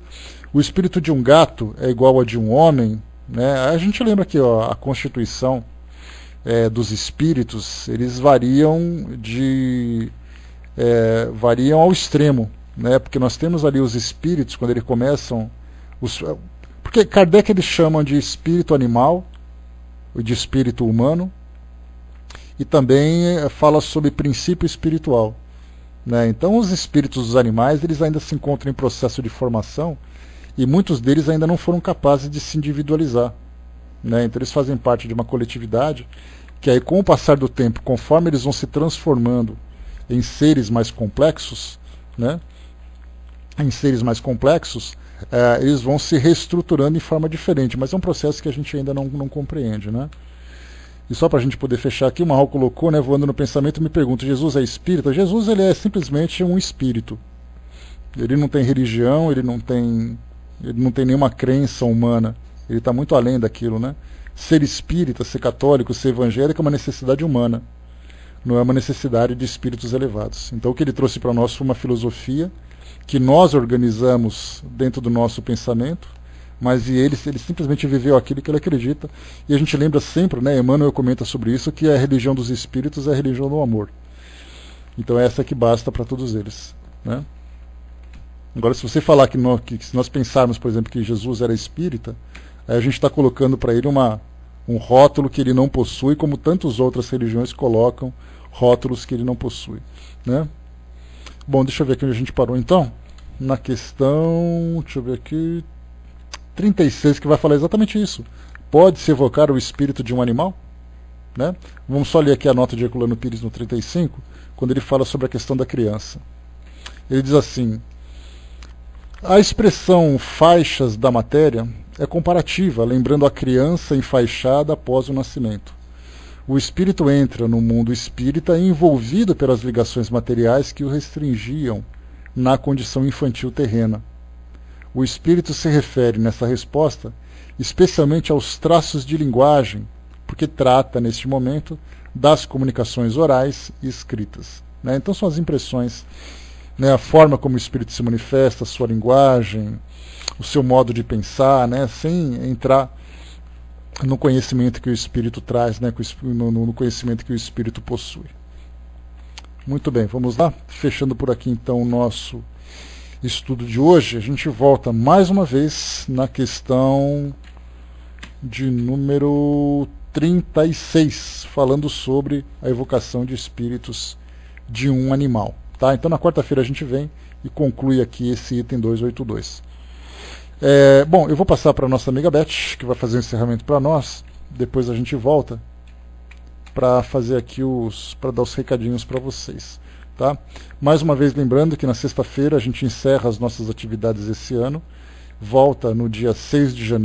O espírito de um gato é igual a de um homem, né? A gente lembra aqui, ó, a constituição dos espíritos, eles variam variam ao extremo, né? Porque nós temos ali os espíritos, quando eles começam... Porque Kardec eles chamam de espírito animal, de espírito humano, e também fala sobre princípio espiritual, né? Então os espíritos dos animais eles ainda se encontram em processo de formação, e muitos deles ainda não foram capazes de se individualizar, né? Então eles fazem parte de uma coletividade que aí, com o passar do tempo, conforme eles vão se transformando em seres mais complexos, né? Em seres mais complexos, eles vão se reestruturando em forma diferente, mas é um processo que a gente ainda não compreende, né? E só para a gente poder fechar aqui, o Marral colocou, né, voando no pensamento, me pergunta, Jesus é espírita? Jesus ele é simplesmente um espírito. Ele não tem religião, ele não tem nenhuma crença humana. Ele está muito além daquilo, né? Ser espírita, ser católico, ser evangélico é uma necessidade humana, não é uma necessidade de espíritos elevados. Então o que ele trouxe para nós foi uma filosofia que nós organizamos dentro do nosso pensamento, mas ele simplesmente viveu aquilo que ele acredita. E a gente lembra sempre, né, Emmanuel comenta sobre isso, que a religião dos espíritos é a religião do amor. Então essa é que basta para todos eles, né? Agora, se você falar que se nós pensarmos, por exemplo, que Jesus era espírita, aí a gente está colocando para ele um rótulo que ele não possui, como tantas outras religiões colocam rótulos que ele não possui, né? Bom, deixa eu ver aqui onde a gente parou então. Na questão, deixa eu ver aqui, 36, que vai falar exatamente isso. Pode-se evocar o espírito de um animal? Né? Vamos só ler aqui a nota de Herculano Pires no 35, quando ele fala sobre a questão da criança. Ele diz assim: a expressão faixas da matéria é comparativa, lembrando a criança enfaixada após o nascimento. O espírito entra no mundo espírita envolvido pelas ligações materiais que o restringiam na condição infantil terrena. O espírito se refere, nessa resposta, especialmente aos traços de linguagem, porque trata, neste momento, das comunicações orais e escritas, né? Então são as impressões, né, a forma como o espírito se manifesta, a sua linguagem, o seu modo de pensar, né, sem entrar no conhecimento que o espírito traz, né, no conhecimento que o espírito possui. Muito bem, vamos lá? Fechando por aqui então o nosso estudo de hoje, a gente volta mais uma vez na questão de número 36, falando sobre a evocação de espíritos de um animal. Tá? Então na quarta-feira a gente vem e conclui aqui esse item 282. Bom, eu vou passar para a nossa amiga Beth, que vai fazer o encerramento para nós. Depois a gente volta para fazer aqui para dar os recadinhos para vocês. Tá? Mais uma vez lembrando que na sexta-feira a gente encerra as nossas atividades esse ano. Volta no dia 6 de janeiro.